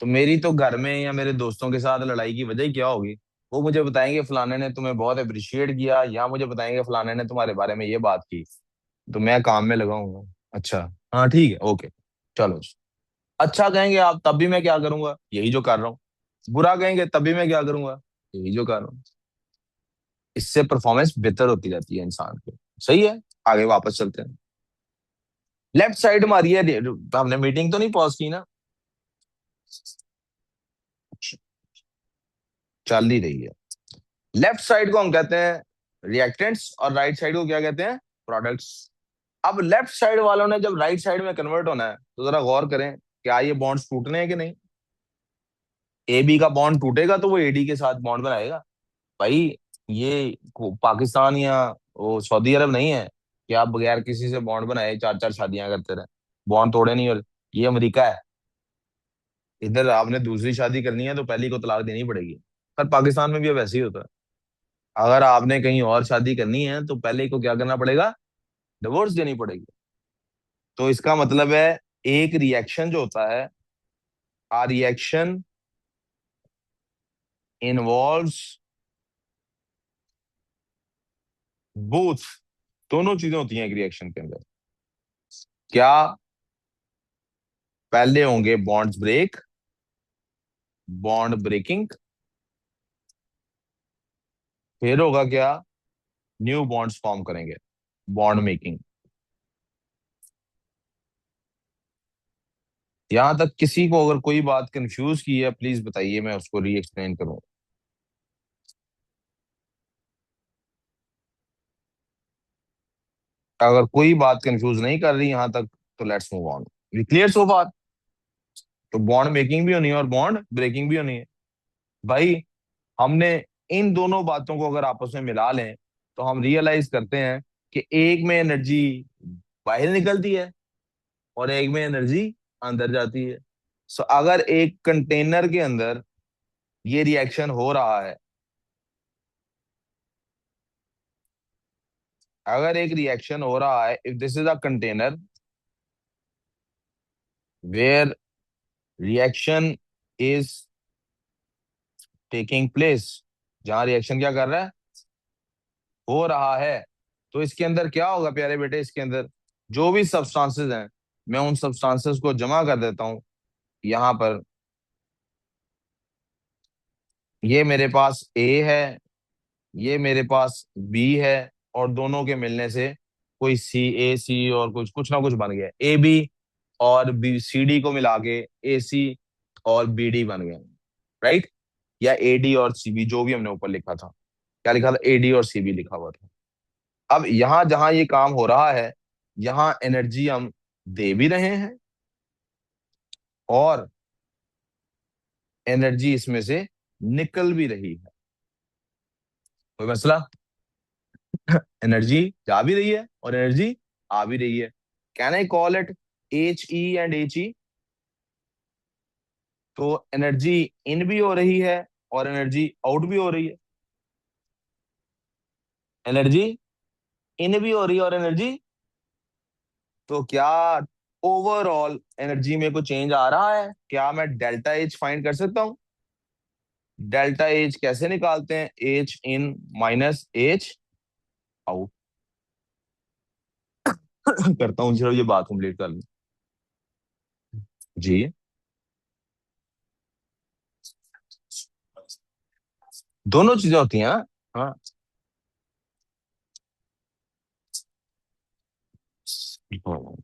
तो मेरी तो घर में या मेरे दोस्तों के साथ लड़ाई की वजह क्या होगी? वो मुझे बताएंगे फलाने ने तुम्हें बहुत अप्रिशिएट किया, या मुझे बताएंगे फलाने ने तुम्हारे बारे में ये बात की, तो मैं काम में लगाऊंगा। अच्छा, हाँ ठीक है, ओके, चलो। अच्छा कहेंगे आप तब भी मैं क्या करूंगा, यही जो कर रहा हूँ। बुरा कहेंगे तब भी मैं क्या करूंगा, यही जो कर रहा हूँ। इससे परफॉर्मेंस बेहतर होती जाती है इंसान की। सही है, आगे वापस चलते हैं। लेफ्ट साइड मारिए, हमने मीटिंग तो नहीं पॉज की ना? चल ही रही है। लेफ्ट साइड को हम कहते हैं रिएक्टेंट्स और राइट साइड को क्या कहते हैं? प्रोडक्ट्स। अब लेफ्ट साइड वालों ने जब राइट साइड में कन्वर्ट होना है तो जरा गौर करें, क्या ये बॉन्ड्स टूटने हैं कि नहीं? AB का बॉन्ड टूटेगा तो वो AD के साथ बॉन्ड बनाएगा। भाई, ये पाकिस्तान या वो सऊदी अरब नहीं है कि आप बगैर किसी से बॉन्ड बनाए चार चार शादियां करते रहे, बॉन्ड तोड़े नहीं। और ये अमेरिका है, इधर आपने दूसरी शादी करनी है तो पहली को तलाक देनी पड़ेगी। पर पाकिस्तान में भी अब ऐसे ही होता है, अगर आपने कहीं और शादी करनी है तो पहले को क्या करना पड़ेगा? डिवोर्स देनी पड़ेगी। तो इसका मतलब है, एक रिएक्शन जो होता है, आ रिएक्शन इन्वॉल्व्स बोथ, दोनों चीजें होती हैं एक रिएक्शन के अंदर। क्या? पहले होंगे बॉन्ड्स ब्रेक, बॉन्ड ब्रेकिंग, फिर होगा क्या? न्यू बॉन्ड्स फॉर्म करेंगे, बॉन्ड मेकिंग। यहां तक किसी को अगर कोई बात कंफ्यूज की है प्लीज बताइए, मैं उसको री एक्सप्लेन करूं। अगर कोई बात कंफ्यूज नहीं कर रही यहां तक, तो let's move on. Clear so far? तो बॉन्ड मेकिंग भी होनी है और बॉन्ड ब्रेकिंग भी होनी है। भाई, हमने इन दोनों बातों को अगर आपस में मिला लें तो हम रियलाइज करते हैं कि एक में एनर्जी बाहर निकलती है और एक में एनर्जी अंदर जाती है। सो अगर एक कंटेनर के अंदर ये रिएक्शन हो रहा है, अगर एक रिएक्शन हो रहा है, if this is a container where reaction is taking place, जहां रिएक्शन क्या कर रहा है? हो रहा है। तो इसके अंदर क्या होगा प्यारे बेटे? इसके अंदर जो भी सब्सटेंसेस हैं, मैं उन सब्सटेंसेस को जमा कर देता हूं यहां पर। ये मेरे पास A है, ये मेरे पास B है, और दोनों के मिलने से कोई AC और कुछ कुछ ना कुछ बन गया, AB और CD को मिला के AC और BD बन गए। राइट? या एडी और सीबी, जो भी हमने ऊपर लिखा था, क्या लिखा था, एडी और सीबी लिखा हुआ था। अब यहां जहां ये काम हो रहा है, यहां एनर्जी हम दे भी रहे हैं और एनर्जी इसमें से निकल भी रही है। कोई मसला? एनर्जी जा भी रही है और एनर्जी आ भी रही है। Can I call it H E and H E? तो एनर्जी इन भी हो रही है और एनर्जी आउट भी हो रही है। एनर्जी इन भी हो रही है और एनर्जी, तो क्या ओवरऑल एनर्जी में कोई चेंज आ रहा है? क्या मैं डेल्टा एच फाइंड कर सकता हूं? डेल्टा एच कैसे निकालते हैं? H in minus H out. करता हूँ, चलो ये बात कंप्लीट कर लूं। जी, दोनों चीजें होती हैं। हाँ हाँ।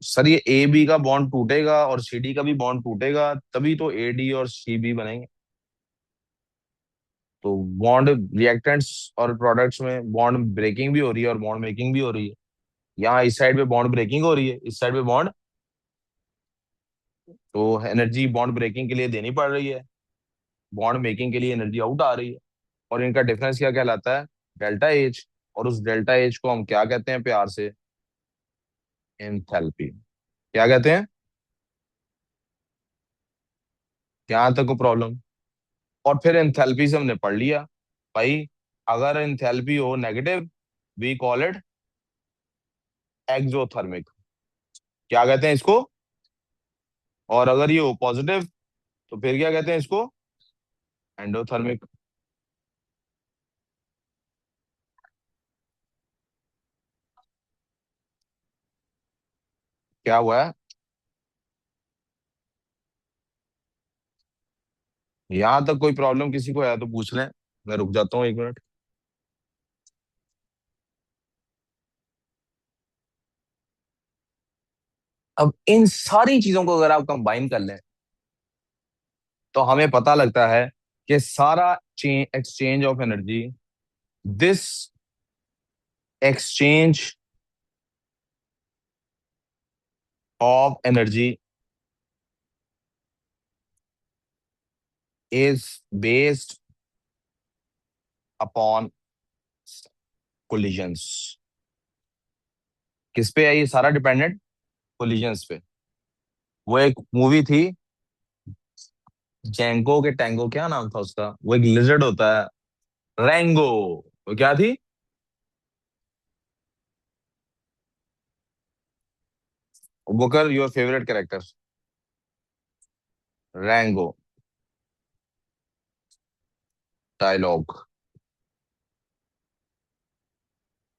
सर ये ए बी का बॉन्ड टूटेगा और सी डी का भी बॉन्ड टूटेगा, तभी तो ए डी और सी बी बनेंगे। तो बॉन्ड रिएक्टेंट्स और प्रोडक्ट्स में बॉन्ड ब्रेकिंग भी हो रही है और बॉन्ड मेकिंग भी हो रही है। यहाँ इस साइड पे बॉन्ड ब्रेकिंग हो रही है, इस साइड पे बॉन्ड, तो एनर्जी बॉन्ड ब्रेकिंग के लिए देनी पड़ रही है, बॉन्ड मेकिंग के लिए एनर्जी आउट आ रही है। और इनका डिफरेंस क्या कहलाता है? Delta H. और उस डेल्टा एच को हम क्या कहते हैं प्यार से? एंथैल्पी। क्या कहते हैं? यहाँ तक को प्रॉब्लम। और फिर एंथैल्पी से हमने पढ़ लिया भाई, अगर एंथैल्पी हो negative, we call it exothermic. क्या कहते हैं इसको? और अगर ये हो पॉजिटिव, तो फिर क्या कहते हैं इसको? एंडोथर्मिक। क्या हुआ है? यहां तक कोई प्रॉब्लम किसी को है तो पूछ लें, मैं रुक जाता हूँ 1 मिनट। अब इन सारी चीजों को अगर आप कंबाइन कर लें, तो हमें पता लगता है कि सारा exchange of energy, this exchange of energy is based upon collisions. किस पे है ये सारा डिपेंडेंट? कोलिजन्स पे। वो एक मूवी थी, जैंगो के टैंगो, क्या नाम था उसका, वो एक लिजर्ड होता है, रैंगो। वो क्या थी? बुकर your favourite character? Rango. Dialogue,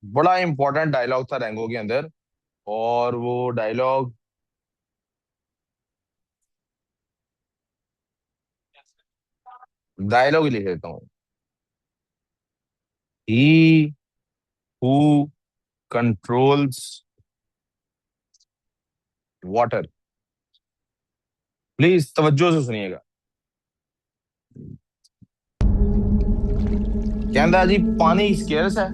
बड़ा इंपॉर्टेंट डायलॉग था रैंगो के अंदर। और वो डायलॉग, डायलॉग ही लिख देता हूँ। ही हु कंट्रोल्स वाटर, प्लीज तवज्जो से सुनिएगा। कहता जी पानी स्केर्स है।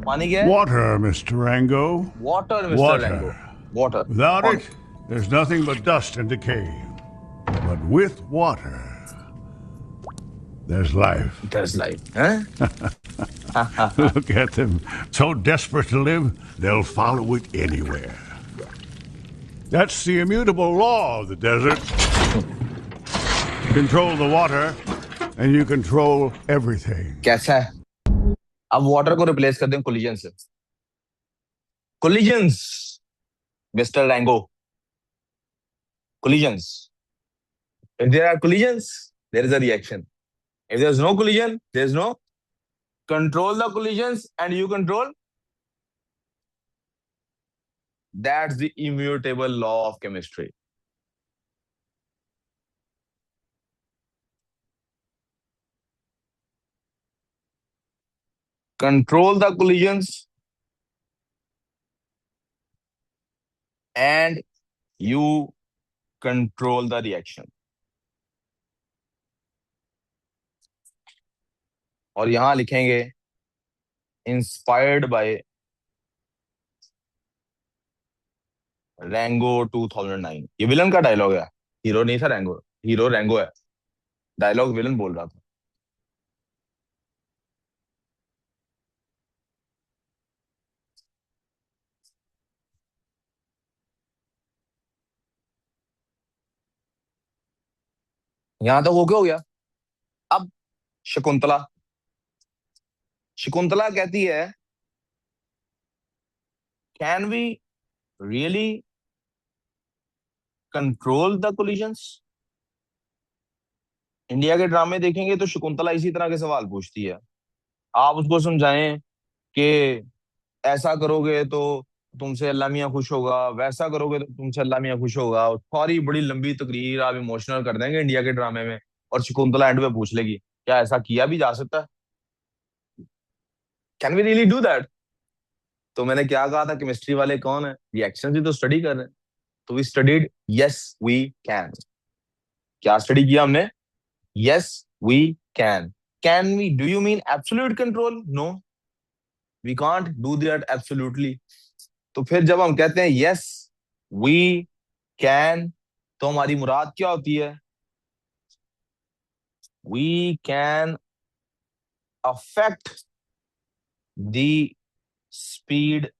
पानी क्या है? Water, Mr. Rango. Water mister Rango. Water. Water. Without कौन? it, there's nothing but dust and decay. But with water, there's life. That's life है। Look at them. So desperate to live, they'll follow it anywhere. That's the immutable law of the desert. Control the water, and you control everything. कैसा है? अब वाटर को रिप्लेस कर दें कोलिजन से। Collisions mister Rango, collisions. If there are collisions, there is a reaction. If there's no collision, there's no control the collisions and you control. That's the immutable law of chemistry. Control the collisions and you control the reaction. और यहां लिखेंगे इंस्पायर्ड बाय रैंगो 2009। ये विलन का डायलॉग है, हीरो नहीं था रैंगो। हीरो रैंगो है, डायलॉग विलन बोल रहा था। यहां तक ओके हो गया। अब शकुंतला, शकुंतला कहती है, can we really control the collisions. India के ड्रामे देखेंगे तो शकुंतला इसी तरह के सवाल पूछती है। आप उसको समझाएं कि ऐसा करोगे तो तुमसे अल्लाह मियाँ खुश होगा, वैसा करोगे तो तुमसे अल्लाह मियाँ खुश होगा, और सारी बड़ी लंबी तकरीर आप इमोशनल कर देंगे इंडिया के ड्रामे में। और शकुंतला एंड में पूछ लेगी, क्या ऐसा किया भी जा सकता है? Can we really do that? तो मैंने क्या कहा था, केमिस्ट्री वाले कौन है, रिएक्शन भी तो स्टडी कर रहे हैं। तो we studied, yes we can. क्या स्टडी किया हमने? Yes we can. Can we, do you mean absolute control? No, we can't do that absolutely. तो फिर जब हम कहते हैं यस वी कैन, तो हमारी मुराद क्या होती है? We can affect the speed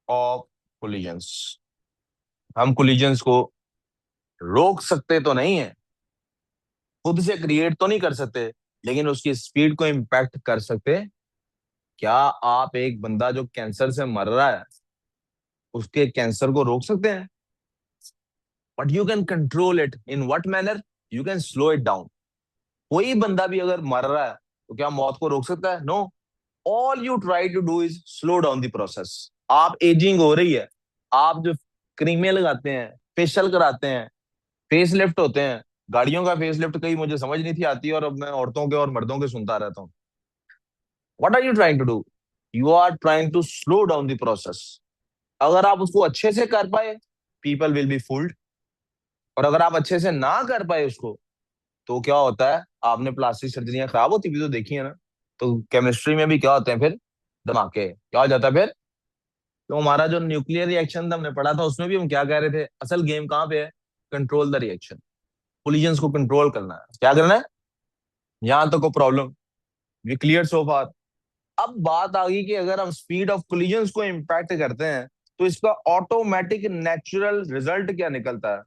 of collisions. हम कोलिजन्स को रोक सकते तो नहीं है, खुद से क्रिएट तो नहीं कर सकते, लेकिन उसकी स्पीड को इम्पैक्ट कर सकते। क्या आप एक बंदा जो कैंसर से मर रहा है, उसके कैंसर को रोक सकते हैं? But you can control it in what manner? You can slow it down. कोई बंदा भी अगर मर रहा है तो क्या मौत को रोक सकता है? No. All you try to do is slow down the process. आप एजिंग हो रही है, आप जो क्रीमें लगाते हैं, फेशियल कराते हैं, फेस लिफ्ट होते हैं, गाड़ियों का फेस लिफ्ट कहीं मुझे समझ नहीं थी आती, और अब मैं औरतों के और मर्दों के सुनता रहता हूँ। What are you trying to do? You are trying to slow down the process. अगर आप उसको अच्छे से कर पाए, पीपल विल बी फूल्ड। और अगर आप अच्छे से ना कर पाए उसको, तो क्या होता है, आपने प्लास्टिक सर्जरियां खराब होती भी तो देखी है ना। तो केमिस्ट्री में भी क्या होते हैं फिर? धमाके। क्या हो जाता है फिर? तो हमारा जो न्यूक्लियर रिएक्शन था हमने पढ़ा था, उसमें भी हम क्या कह रहे थे, असल गेम कहाँ पे है? Control the reaction. कोलिजन्स को कंट्रोल करना है, क्या करना है? यहां तक को प्रॉब्लम वी क्लियर सो फार। अब बात आ गई कि अगर हम स्पीड ऑफ कोलिजन्स को इम्पैक्ट करते हैं, तो इसका ऑटोमेटिक नेचुरल रिजल्ट क्या निकलता है?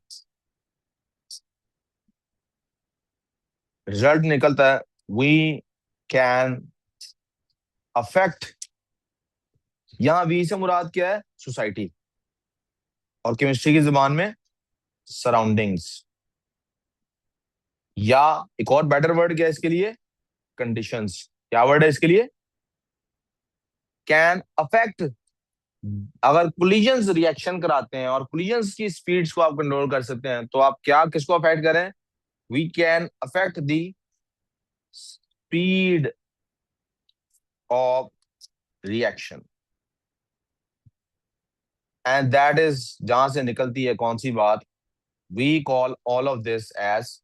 रिजल्ट निकलता है, वी कैन अफेक्ट। यहाँ वी से मुराद क्या है? सोसाइटी। और केमिस्ट्री की जुबान में सराउंडिंग्स। या एक और बेटर वर्ड क्या है इसके लिए? कंडीशंस। क्या वर्ड है इसके लिए? Can affect. अगर कोलिजन्स रिएक्शन कराते हैं और कोलिजन्स की स्पीड्स को आप कंट्रोल कर सकते हैं, तो आप क्या किसको अफेक्ट करें? We can affect the speed of reaction. And that is जहां से निकलती है कौन सी बात? We call all of this as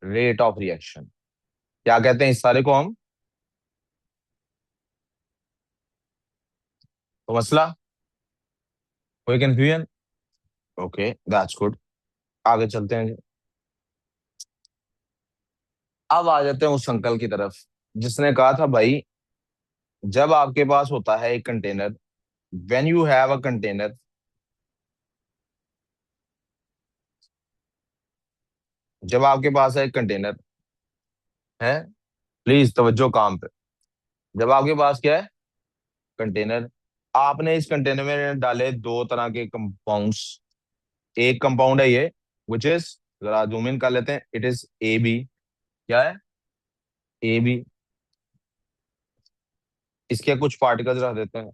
rate of reaction. क्या कहते हैं इस सारे को हम? तो मसला, कोई कंफ्यूजन? Okay, that's good. आगे चलते हैं। अब आ जाते हैं उस अंकल की तरफ जिसने कहा था, भाई जब आपके पास होता है एक container, when you have a container, जब आपके पास है एक कंटेनर है, प्लीज तवज्जो काम पे। जब आपके पास क्या है? कंटेनर। आपने इस कंटेनर में डाले दो तरह के कंपाउंड्स। एक कंपाउंड है ये, विच इज, जरा जूम इन कर लेते हैं, इट इज ए बी। क्या है? A B. इसके कुछ पार्टिकल्स रख देते हैं,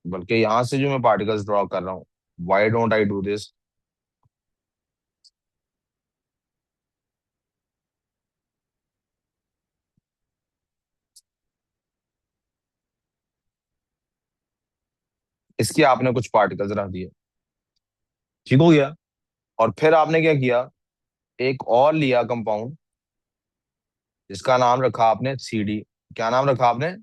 बल्कि यहां से जो मैं पार्टिकल्स ड्रॉ कर रहा हूँ, why don't I do this? इसके आपने कुछ पार्टिकल्स रख दिए, ठीक हो गया। और फिर आपने क्या किया, एक और लिया कंपाउंड, जिसका नाम रखा आपने CD। क्या नाम रखा आपने?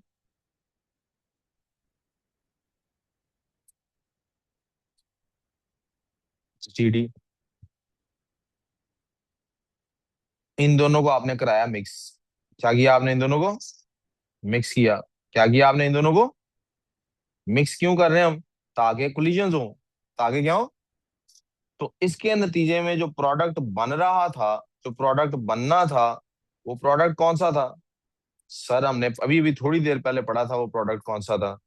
CD। इन दोनों को आपने कराया मिक्स। क्या किया आपने इन दोनों को? मिक्स किया। क्या किया आपने इन दोनों को? मिक्स क्यों कर रहे हैं हम? ताकि कोलिजन हो। ताकि क्या हो? तो इसके नतीजे में जो प्रोडक्ट बन रहा था, जो प्रोडक्ट बनना था, वो प्रोडक्ट कौन सा था? सर हमने अभी अभी थोड़ी देर पहले पढ़ा था वो प्रोडक्ट कौन सा था।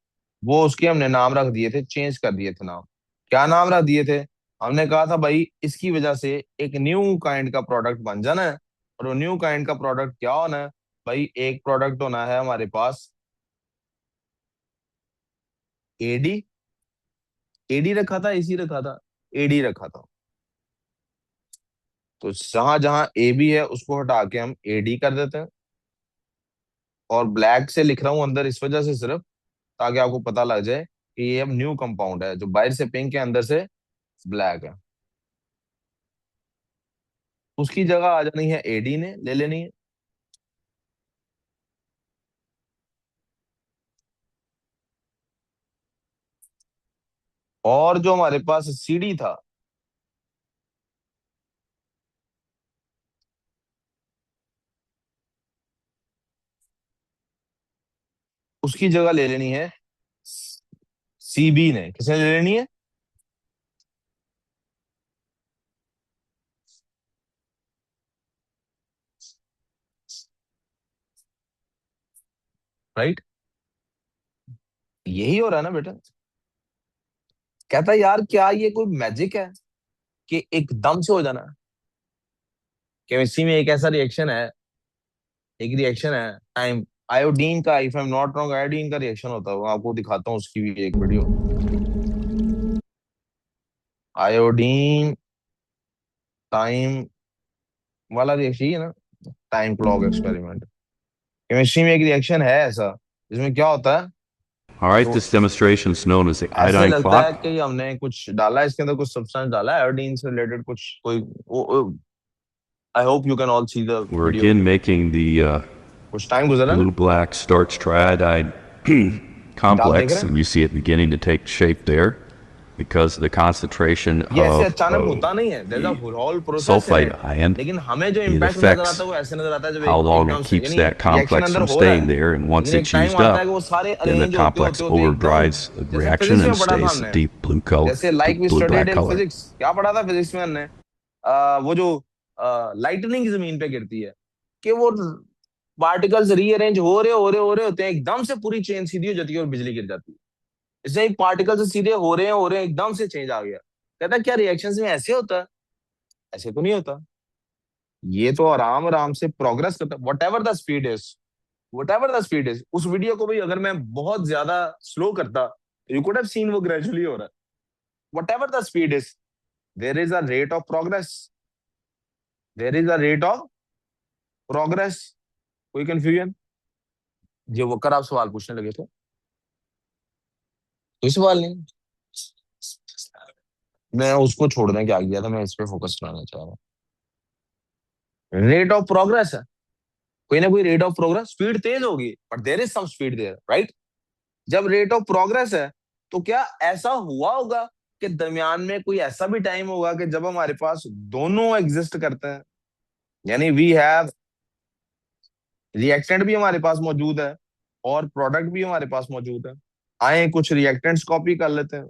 वो उसके हमने नाम रख दिए थे, चेंज कर दिए थे नाम। क्या नाम रख दिए थे? हमने कहा था भाई इसकी वजह से एक न्यू काइंड का प्रोडक्ट बन जाना है। और वो न्यू काइंड का प्रोडक्ट क्या होना है? भाई एक प्रोडक्ट होना है हमारे पास AD। AD रखा था, AC रखा था? AD रखा था। तो जहां जहां AB है उसको हटा के हम AD कर देते हैं। और ब्लैक से लिख रहा हूं अंदर इस वजह से सिर्फ, ताकि आपको पता लग जाए कि ये अब न्यू कंपाउंड है, जो बाहर से पिंक है अंदर से ब्लैक है। उसकी जगह आ जानी है AD ने ले लेनी है। और जो हमारे पास CD था, उसकी जगह ले लेनी है CB ने। किसने ले लेनी है? राइट। यही हो रहा है ना बेटा। कहता है यार क्या ये कोई मैजिक है कि एकदम से हो जाना है? केमिस्ट्री में एक ऐसा रिएक्शन है, एक रिएक्शन है टाइम आयोडीन का, if I am not wrong iodine का रिएक्शन होता है। वो आपको दिखाता हूँ उसकी भी एक वीडियो। आयोडीन टाइम वाला रिएक्शन ही है ना, टाइम क्लॉक एक्सपेरिमेंट। केमिस्ट्री में एक रिएक्शन है ऐसा, जिसमें क्या होता है? All right, तो this demonstration is known as the ऐसे iodine लगता है clock. कि हमने कुछ डाला है इसके अंदर, कुछ सब्सटेंस डाला है आयोडीन से रिलेटेड कुछ कोई। I hope you can all see the We're video. again making the कुछ टाइम गुजरा ना? blue-black starch triiodide डाल देख रहे complex, हैं? and you see it beginning to take shape there because of the concentration ये ऐसे of अचानक होता नहीं है, there the a whole process in sulfite it. ion. लेकिन हमें जो It इम्पैक्ट नजर affects आता है वो ऐसे नजर आता है जब how long एकदम it से, keeps यानी that रिएक्शन complex अंदर from हो रहा staying है, there, and once लेकिन एक it's टाइम used आता है कि up, वो सारे then the अरेंज होते होते complex होते एकदम। overdrives the जैसे reaction फिजिक्स में and पढ़ा था stays a हमने, deep blue color, जैसे like we studied blue-black in color. Physics, क्या पढ़ा था फिजिक्स में हमने? वो जो लाइटनिंग जमीन पे गिरती है, कि वो पार्टिकल्स रीअरेंज हो रहे होते हैं, एकदम से पूरी चेन सीधी हो जाती है और बिजली गिर जाती है। इससे एक पार्टिकल से सीधे हो रहे हैं एकदम से चेंज आ गया। कहता है क्या रिएक्शंस में ऐसे होता है? ऐसे तो नहीं होता। ये तो आराम आराम से प्रोग्रेस करता है, what ever the speed is. उस वीडियो को भी अगर मैं बहुत ज्यादा स्लो करता, यू कुड हैव सीन वो ग्रेजुअली हो रहा है। What ever the speed is, there is a rate of progress. There is a rate of progress. कोई कंफ्यूजन? जो वो कर आप सवाल पूछने लगे थे, कोई सवाल नहीं। मैं उसको छोड़ने क्या गया था, मैं इस पे फोकस करना चाह रहा हूँ। रेट ऑफ प्रोग्रेस है, कोई ना कोई रेट ऑफ प्रोग्रेस। स्पीड तेज होगी but there is some speed there, right? जब रेट ऑफ प्रोग्रेस है, तो क्या ऐसा हुआ होगा कि दरमियान में कोई ऐसा भी टाइम होगा कि जब हमारे पास दोनों एग्जिस्ट करते हैं, यानी वी हैव रिएक्टेंट भी हमारे पास मौजूद है और प्रोडक्ट भी हमारे पास मौजूद है। आए कुछ रिएक्टेंट्स कॉपी कर लेते हैं।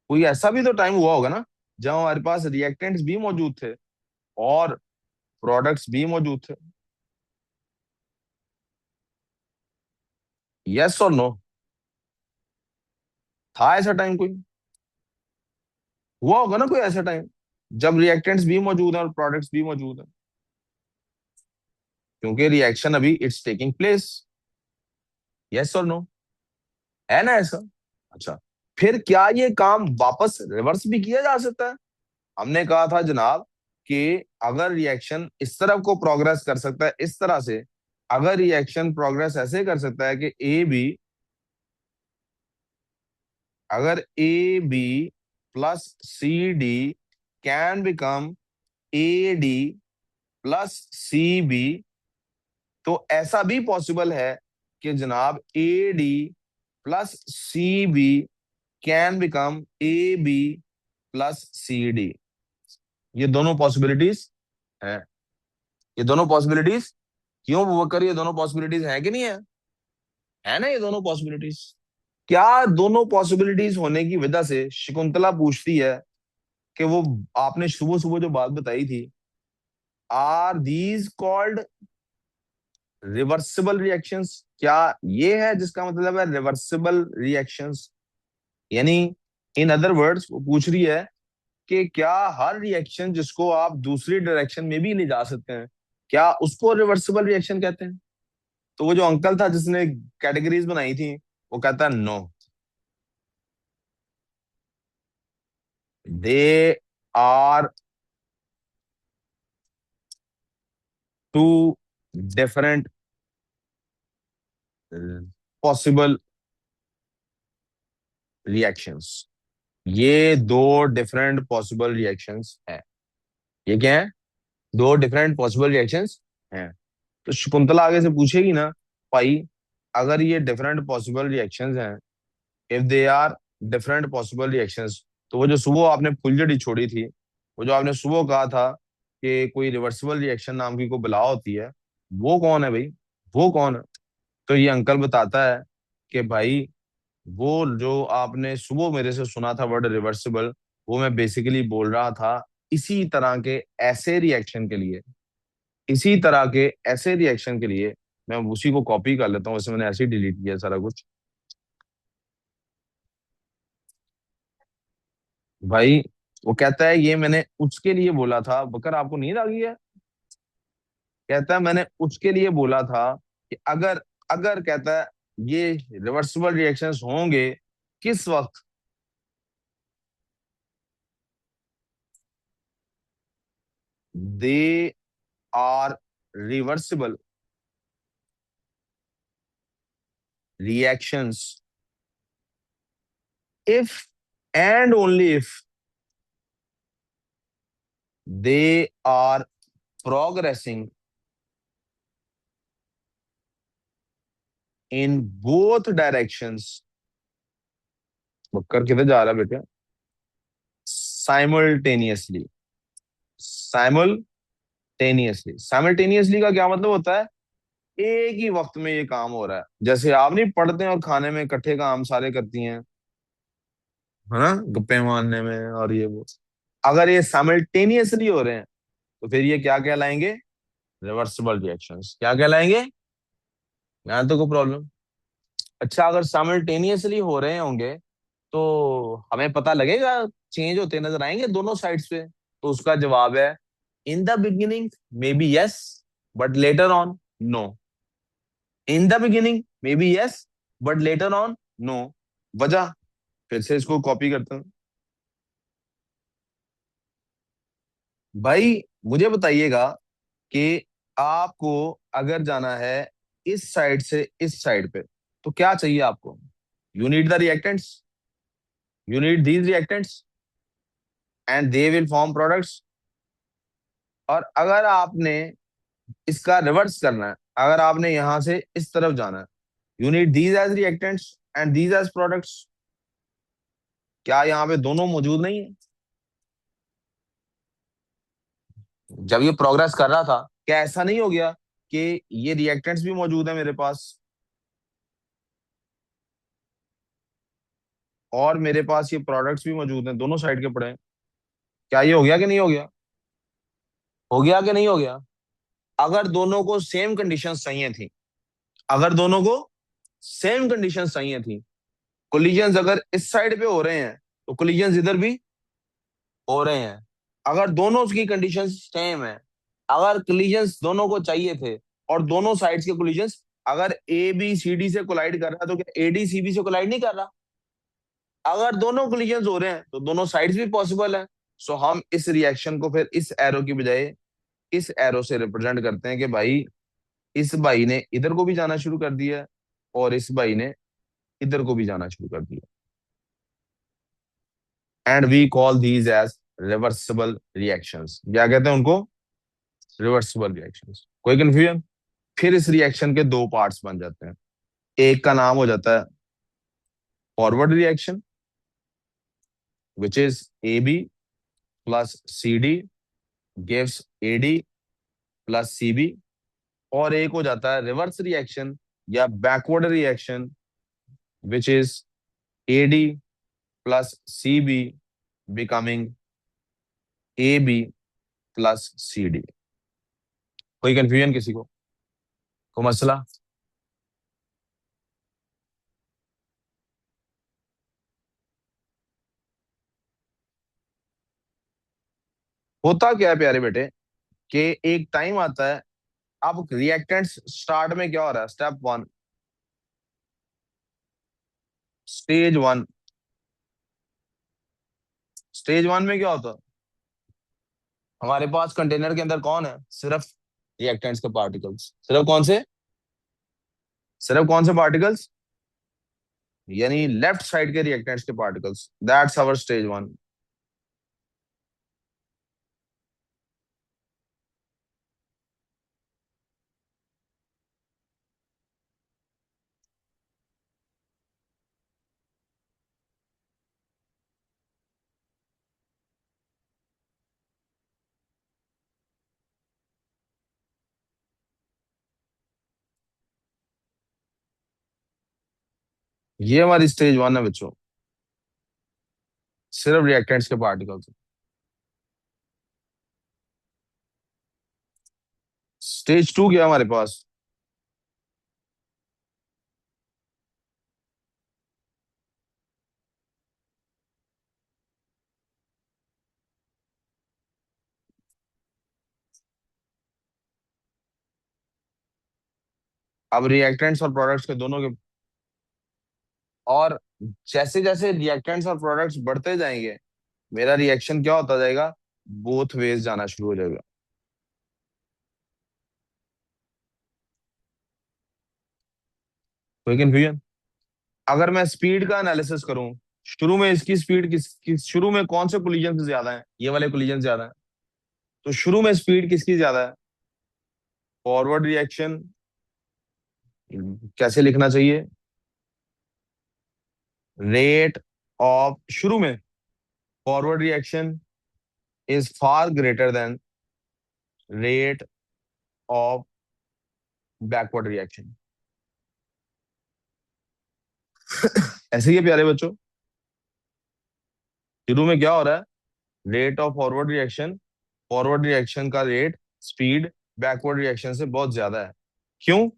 कोई ऐसा भी तो टाइम हुआ होगा ना जब हमारे पास रिएक्टेंट्स भी मौजूद थे और प्रोडक्ट्स भी मौजूद थे। यस और नो? था ऐसा टाइम कोई? हुआ होगा ना कोई ऐसा टाइम जब रिएक्टेंट्स भी मौजूद है और प्रोडक्ट्स भी मौजूद है? क्योंकि रिएक्शन अभी इट्स टेकिंग प्लेस। यस और नो? है ना ऐसा? अच्छा, फिर क्या ये काम वापस रिवर्स भी किया जा सकता है? हमने कहा था जनाब कि अगर रिएक्शन इस तरफ को प्रोग्रेस कर सकता है इस तरह से, अगर रिएक्शन प्रोग्रेस ऐसे कर सकता है कि अगर A B plus C D can become A D plus C B, तो ऐसा भी पॉसिबल है कि जनाब A D plus C B can become A B plus C D. ये दोनों पॉसिबिलिटीज हैं। ये दोनों पॉसिबिलिटीज, क्यों बकर, ये दोनों पॉसिबिलिटीज हैं कि नहीं है? है ना ये दोनों पॉसिबिलिटीज? क्या दोनों पॉसिबिलिटीज होने की वजह से शकुंतला पूछती है कि वो आपने सुबह सुबह जो बात बताई थी, are these called reversible reactions? क्या ये है जिसका मतलब है रिवर्सिबल रिएक्शंस? यानी इन अदर वर्ड्स वो पूछ रही है कि क्या हर रिएक्शन जिसको आप दूसरी डायरेक्शन में भी ले जा सकते हैं, क्या उसको रिवर्सिबल रिएक्शन कहते हैं? तो वो जो अंकल था जिसने कैटेगरीज बनाई थी, वो कहता है no, they are two different possible reactions. ये दो डिफरेंट पॉसिबल रिएक्शंस हैं। ये क्या है? दो डिफरेंट पॉसिबल रिएक्शंस हैं। तो शकुंतला आगे से पूछेगी ना, भाई अगर ये डिफरेंट पॉसिबल रिएक्शंस हैं, if they are different possible reactions, तो वो जो सुबह आपने फुलझड़ी छोड़ी थी, वो जो आपने सुबह कहा था कि कोई रिवर्सिबल रिएक्शन नाम की कोई बला होती है, वो कौन है भाई? वो कौन है? तो ये अंकल बताता है कि भाई वो जो आपने सुबह मेरे से सुना था वर्ड रिवर्सिबल, वो मैं बेसिकली बोल रहा था इसी तरह के ऐसे रिएक्शन के लिए, इसी तरह के ऐसे रिएक्शन के लिए। मैं उसी को कॉपी कर लेता हूँ, वैसे मैंने ऐसे ही डिलीट किया सारा कुछ। भाई वो कहता है ये मैंने उसके लिए बोला था, बकर आपको नींद आ गई है? कहता है मैंने उसके लिए बोला था कि अगर, अगर कहता है ये रिवर्सिबल रिएक्शंस होंगे किस वक्त? They are reversible reactions if and only if they are progressing in both directions। Bakkar किधर जा रहा है बेटे? साइमल्टेनियसली। साइमल्टेनियसली, साइमल्टेनियसली का क्या मतलब होता है? एक ही वक्त में ये काम हो रहा है। जैसे आप नहीं पढ़ते हैं और खाने में इकट्ठे काम सारे करती हैं, है ना, गप्पे मारने में और ये वो। अगर ये साइमल्टेनियसली हो रहे हैं तो फिर ये क्या कहलाएंगे? Reversible reactions. क्या कहलाएंगे? यहाँ तो कोई प्रॉब्लम। अच्छा, अगर साइमल्टेनियसली हो रहे होंगे तो हमें पता लगेगा, चेंज होते नजर आएंगे दोनों साइड्स पे? तो उसका जवाब है in the beginning maybe yes, but later on no. In the beginning maybe yes, but later on no. वजह, फिर से इसको कॉपी करता हूँ। भाई मुझे बताइएगा कि आपको अगर जाना है इस साइड से इस साइड पे, तो क्या चाहिए आपको? You need the reactants, you need these reactants and they will form products. और अगर आपने इसका रिवर्स करना है, अगर आपने यहां से इस तरफ जाना है, you need these as reactants and these as products. क्या यहाँ पे दोनों मौजूद नहीं है? जब ये प्रोग्रेस कर रहा था, क्या ऐसा नहीं हो गया कि ये रिएक्टेंट्स भी मौजूद है मेरे पास और मेरे पास ये प्रोडक्ट्स भी मौजूद हैं, दोनों साइड के पड़े हैं? क्या ये हो गया कि नहीं हो गया? हो गया कि नहीं हो गया? अगर दोनों को सेम कंडीशंस चाहिए थी, अगर दोनों को सेम कंडीशंस चाहिए थी, कोलिजन्स अगर इस साइड पे हो रहे हैं तो कोलिजन्स इधर भी हो रहे हैं। अगर दोनों की कंडीशंस सेम है, अगर कोलिजन्स दोनों को चाहिए थे और दोनों साइड्स के कोलिजन्स, अगर ए बी सी डी से कोलाइड कर रहा है तो क्या ए डी सी बी से कोलाइड नहीं कर रहा? अगर दोनों कोलिजन्स हो रहे हैं तो दोनों साइड्स भी पॉसिबल है। सो हम इस रिएक्शन को फिर इस एरो की बजाय इस एरो से रिप्रेजेंट करते हैं कि भाई इस भाई ने इधर को भी जाना शुरू कर दिया है और इस भाई ने इधर को भी जाना शुरू कर दिया, and we call these as reversible reactions, क्या कहते हैं उनको? Reversible reactions. कोई कंफ्यूजन? फिर इस रिएक्शन के दो पार्ट्स बन जाते हैं। एक का नाम हो जाता है forward reaction, which is A B plus C D gives A D plus C B. और एक हो जाता है रिवर्स रिएक्शन या backward reaction, which is A D plus C B becoming A B plus C D. कोई कंफ्यूजन किसी को? कोई मसला? होता क्या है प्यारे बेटे, कि एक टाइम आता है, अब रिएक्टेंट्स स्टार्ट में क्या हो रहा है? Step one, stage one. Stage one में क्या होता है? हमारे पास कंटेनर के अंदर कौन है? सिर्फ रिएक्टेंट्स के पार्टिकल्स। सिर्फ कौन से? सिर्फ कौन से पार्टिकल्स? यानी लेफ्ट साइड के रिएक्टेंट्स के particles. That's our stage one. ये हमारी स्टेज वन है बच्चों, सिर्फ रिएक्टेंट्स के पार्टिकल्स। स्टेज टू क्या है हमारे पास? अब रिएक्टेंट्स और प्रोडक्ट्स के दोनों के, और जैसे जैसे रिएक्टेंट्स और प्रोडक्ट्स बढ़ते जाएंगे, मेरा रिएक्शन क्या होता जाएगा? बोथ वेज जाना शुरू हो जाएगा। कोई कंफ्यूजन? अगर मैं स्पीड का एनालिसिस करूं, शुरू में इसकी स्पीड शुरू में कौन से कोलिजन ज्यादा है? ये वाले कोलिजन ज्यादा है। तो शुरू में स्पीड किसकी ज्यादा है? Forward reaction. कैसे लिखना चाहिए? रेट ऑफ, शुरू में forward reaction is far greater than rate of backward reaction. ऐसे ही है प्यारे बच्चों, शुरू में क्या हो रहा है? Rate of forward reaction, forward reaction का रेट, स्पीड बैकवर्ड रिएक्शन से बहुत ज्यादा है। क्यों?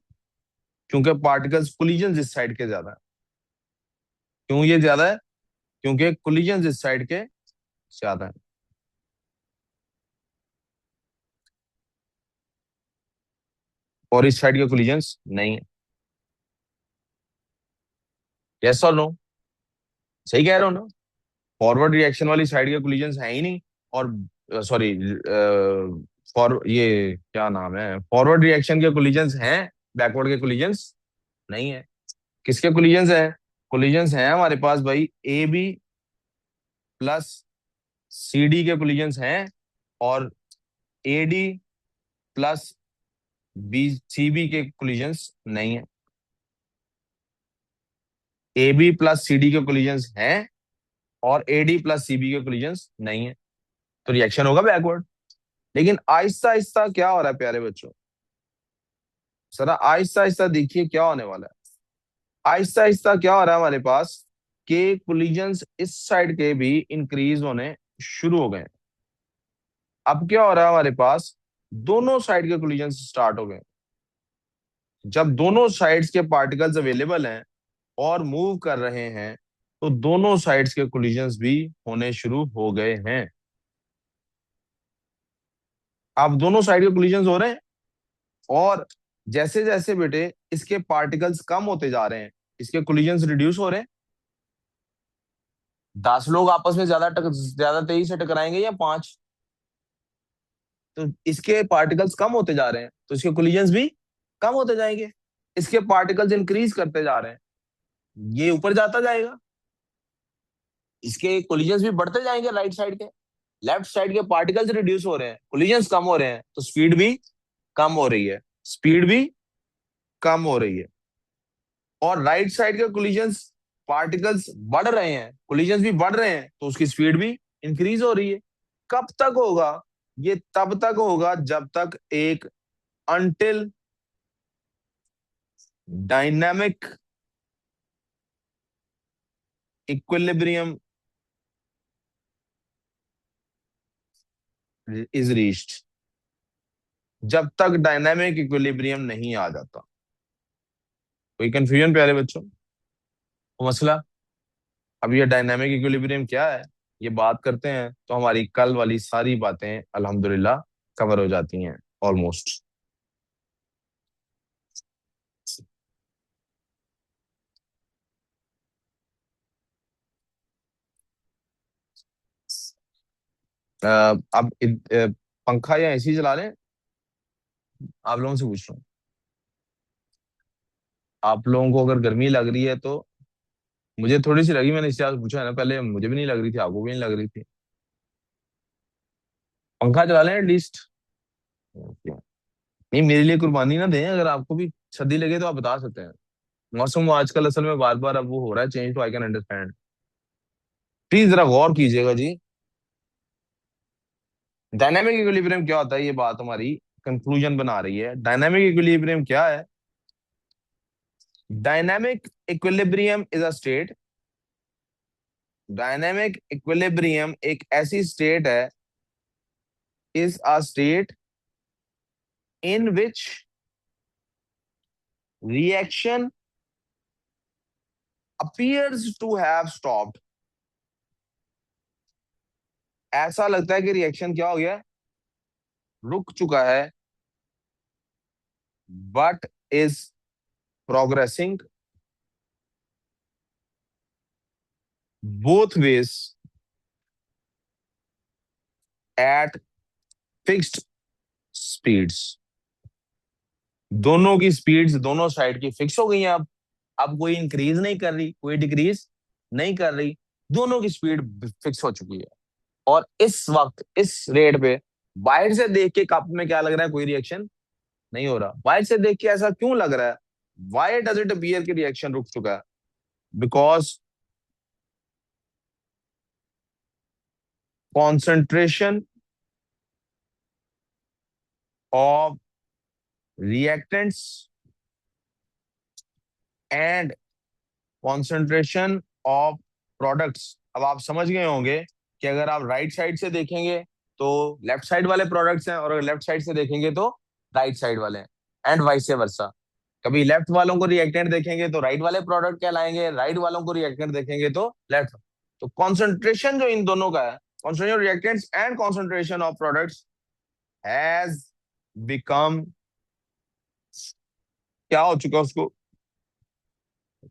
क्योंकि पार्टिकल्स कोलिजन इस साइड के ज्यादा है। क्यों ये ज्यादा है? क्योंकि कोलिजन इस साइड के ज्यादा है। और इस साइड के कोलिजन नहीं है। यस और नो? सही कह रहे हो ना? फॉरवर्ड रिएक्शन वाली साइड के कोलिजन है ही नहीं। और सॉरी, फॉर ये क्या नाम है, फॉरवर्ड रिएक्शन के कोलिजन हैं, बैकवर्ड के कोलिजन नहीं है। किसके कोलिजन है? कोलिजन है हमारे पास भाई A B plus C D के कोलिजन हैं, और A D plus B C B के कोलिजन नहीं है। A B plus C D के कोलिजन हैं और A D plus C B के कोलिजन नहीं है। तो रिएक्शन होगा बैकवर्ड। लेकिन आहिस्ता आहिस्ता क्या हो रहा है प्यारे बच्चों? जरा आहिस्ता आहिस्ता देखिए क्या होने वाला है। आहिस्ता आहिस्ता क्या हो रहा है हमारे पास, के कोलिजन्स इस साइड के भी इंक्रीज होने शुरू हो गए। अब क्या हो रहा है हमारे पास, दोनों साइड के कोलिजन्स स्टार्ट हो गए। जब दोनों साइड्स के पार्टिकल्स अवेलेबल हैं और मूव कर रहे हैं, तो दोनों साइड्स के कोलिजन्स भी होने शुरू हो गए हैं। अब दोनों साइड के कोलिजन्स हो रहे हैं, और जैसे जैसे बेटे इसके पार्टिकल्स कम होते जा रहे हैं, इसके कोलिजन्स रिड्यूस हो रहे हैं। 10 लोग आपस में ज्यादा तेजी से टकराएंगे या 5? तो इसके पार्टिकल्स कम होते जा रहे हैं, तो इसके कोलिजन्स भी कम होते जाएंगे। इसके पार्टिकल्स इंक्रीज करते जा रहे हैं, ये ऊपर जाता जाएगा। इसके कोलिजन्स भी बढ़ते जाएंगे राइट साइड के। लेफ्ट साइड के पार्टिकल्स रिड्यूस हो रहे हैं, कोलिजन्स कम हो रहे हैं, तो स्पीड भी कम हो रही है, स्पीड भी कम हो रही है। और राइट साइड के कोलिजन्स, पार्टिकल्स बढ़ रहे हैं, कोलिजन्स भी बढ़ रहे हैं, तो उसकी स्पीड भी इंक्रीज हो रही है। कब तक होगा? ये तब तक होगा जब तक एक until dynamic equilibrium is reached, जब तक डायनामिक इक्विलिब्रियम नहीं आ जाता। कोई कंफ्यूजन प्यारे बच्चों? वो मसला? अब ये डायनामिक इक्विलिब्रियम क्या है, ये बात करते हैं तो हमारी कल वाली सारी बातें अल्हम्दुलिल्लाह कवर हो जाती हैं ऑलमोस्ट। अब पंखा या एसी चला लें? आप लोगों से पूछ रहा हूँ, आप लोगों को अगर गर्मी लग रही है तो, मुझे थोड़ी सी लगी, मैंने इससे आज पूछा है ना पहले, मुझे भी नहीं लग रही थी, आपको भी नहीं लग रही थी। पंखा चला लें एटलीस्ट? नहीं, मेरे लिए कुर्बानी ना दें, अगर आपको भी सर्दी लगे तो आप बता सकते हैं। मौसम आजकल असल में बार बार अब वो हो रहा है चेंज, तो आई कैन अंडरस्टैंड। प्लीज जरा गौर कीजिएगा जी। डायनामिक इक्विलिब्रियम क्या होता है, ये बात हमारी कंक्लूजन बना रही है। डायनामिक इक्विलिब्रियम क्या है? Dynamic equilibrium is a state, dynamic equilibrium एक ऐसी स्टेट है, is a state in which reaction appears to have stopped। ऐसा लगता है कि रिएक्शन क्या हो गया, रुक चुका है, but is progressing both ways at fixed speeds. दोनों की स्पीड्स दोनों साइड की फिक्स हो गई हैं अब कोई इंक्रीज नहीं कर रही, कोई डिक्रीज नहीं कर रही, दोनों की स्पीड फिक्स हो चुकी है। और इस वक्त इस रेट पे बाहर से देख के कप में क्या लग रहा है, कोई रिएक्शन नहीं हो रहा। बाहर से देख के ऐसा क्यों लग रहा है? वाई डज इट अपीयर कि रिएक्शन रुक चुका है? Because concentration of reactants and concentration of products. अब आप समझ गए होंगे कि अगर आप राइट साइड से देखेंगे तो लेफ्ट साइड वाले प्रोडक्ट्स हैं, और अगर लेफ्ट साइड से देखेंगे तो राइट साइड वाले हैं, एंड वाइस वर्सा। कभी लेफ्ट वालों को रिएक्टेंट देखेंगे तो राइट वाले प्रोडक्ट कहलाएंगे, राइट वालों को रिएक्टेंट देखेंगे तो लेफ्ट। तो कॉन्सेंट्रेशन जो इन दोनों का है, concentration reactants and concentration of products has become, क्या हो चुका है उसको,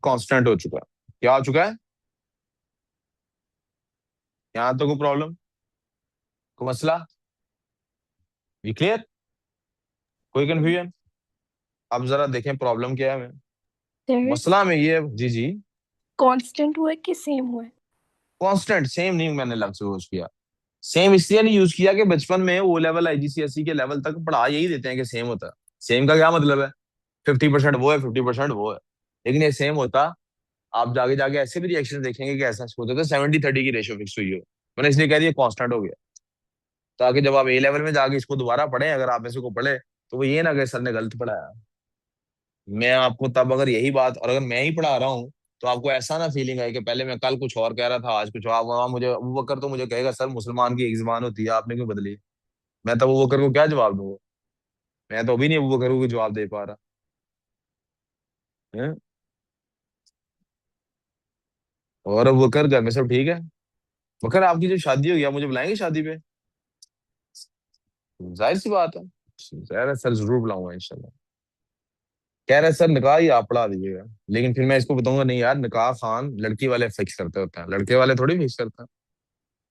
कांस्टेंट हो चुका है। क्या हो चुका है? यहां तो कोई प्रॉब्लम, कोई मसला? ये क्लियर? कोई कंफ्यूजन? अब जरा देखें प्रॉब्लम क्या है। सर मसला में ये जी जी, कांस्टेंट हुआ है कि सेम हुआ है? कांस्टेंट, सेम नहीं मैंने लफ्ज यूज किया। सेम इसलिए नहीं यूज किया कि बचपन में ओ लेवल आईजीसीएसई के लेवल तक पढ़ा यही देते हैं कि सेम होता है। सेम का क्या मतलब है? 50% वो है, 50% वो है, लेकिन ये सेम होता। आप जाके जाके ऐसे भी रिएक्शन देखेंगे कि ऐसा होता है 70-30 की रेशियो फिक्स हुई हो। मैंने इसलिए कह दिया कांस्टेंट हो गया, ताकि जब आप ए लेवल में जाके इसको दोबारा पढ़े, अगर आप ऐसे को पढ़े, तो वो ये ना कि सर ने गलत पढ़ाया। मैं आपको तब अगर यही बात, और अगर मैं ही पढ़ा रहा हूँ, तो आपको ऐसा ना फीलिंग है कि पहले मैं कल कुछ और कह रहा था, आज कुछ और। वहां मुझे अबू बकर तो मुझे कहेगा सर मुसलमान की एक जुबान होती है, आपने क्यों बदली? मैं तो अबू बकर को क्या जवाब दूंगा? मैं तो अभी नहीं अबू बकर को जवाब दे पा रहा है। और अबू बकर घर में सब ठीक है? बकर आपकी जो शादी होगी, आप मुझे बुलाएंगे शादी पे? जाहिर सी बात है, जाहिर है सर, जरूर बुलाऊंगा इंशाल्लाह। कह रहे सर निकाह ही आप पढ़ा दीजिएगा, लेकिन फिर मैं इसको बताऊंगा नहीं यार, निकाह खान लड़की वाले फिक्स करते होते हैं, लड़के वाले थोड़ी फिक्स करते हैं।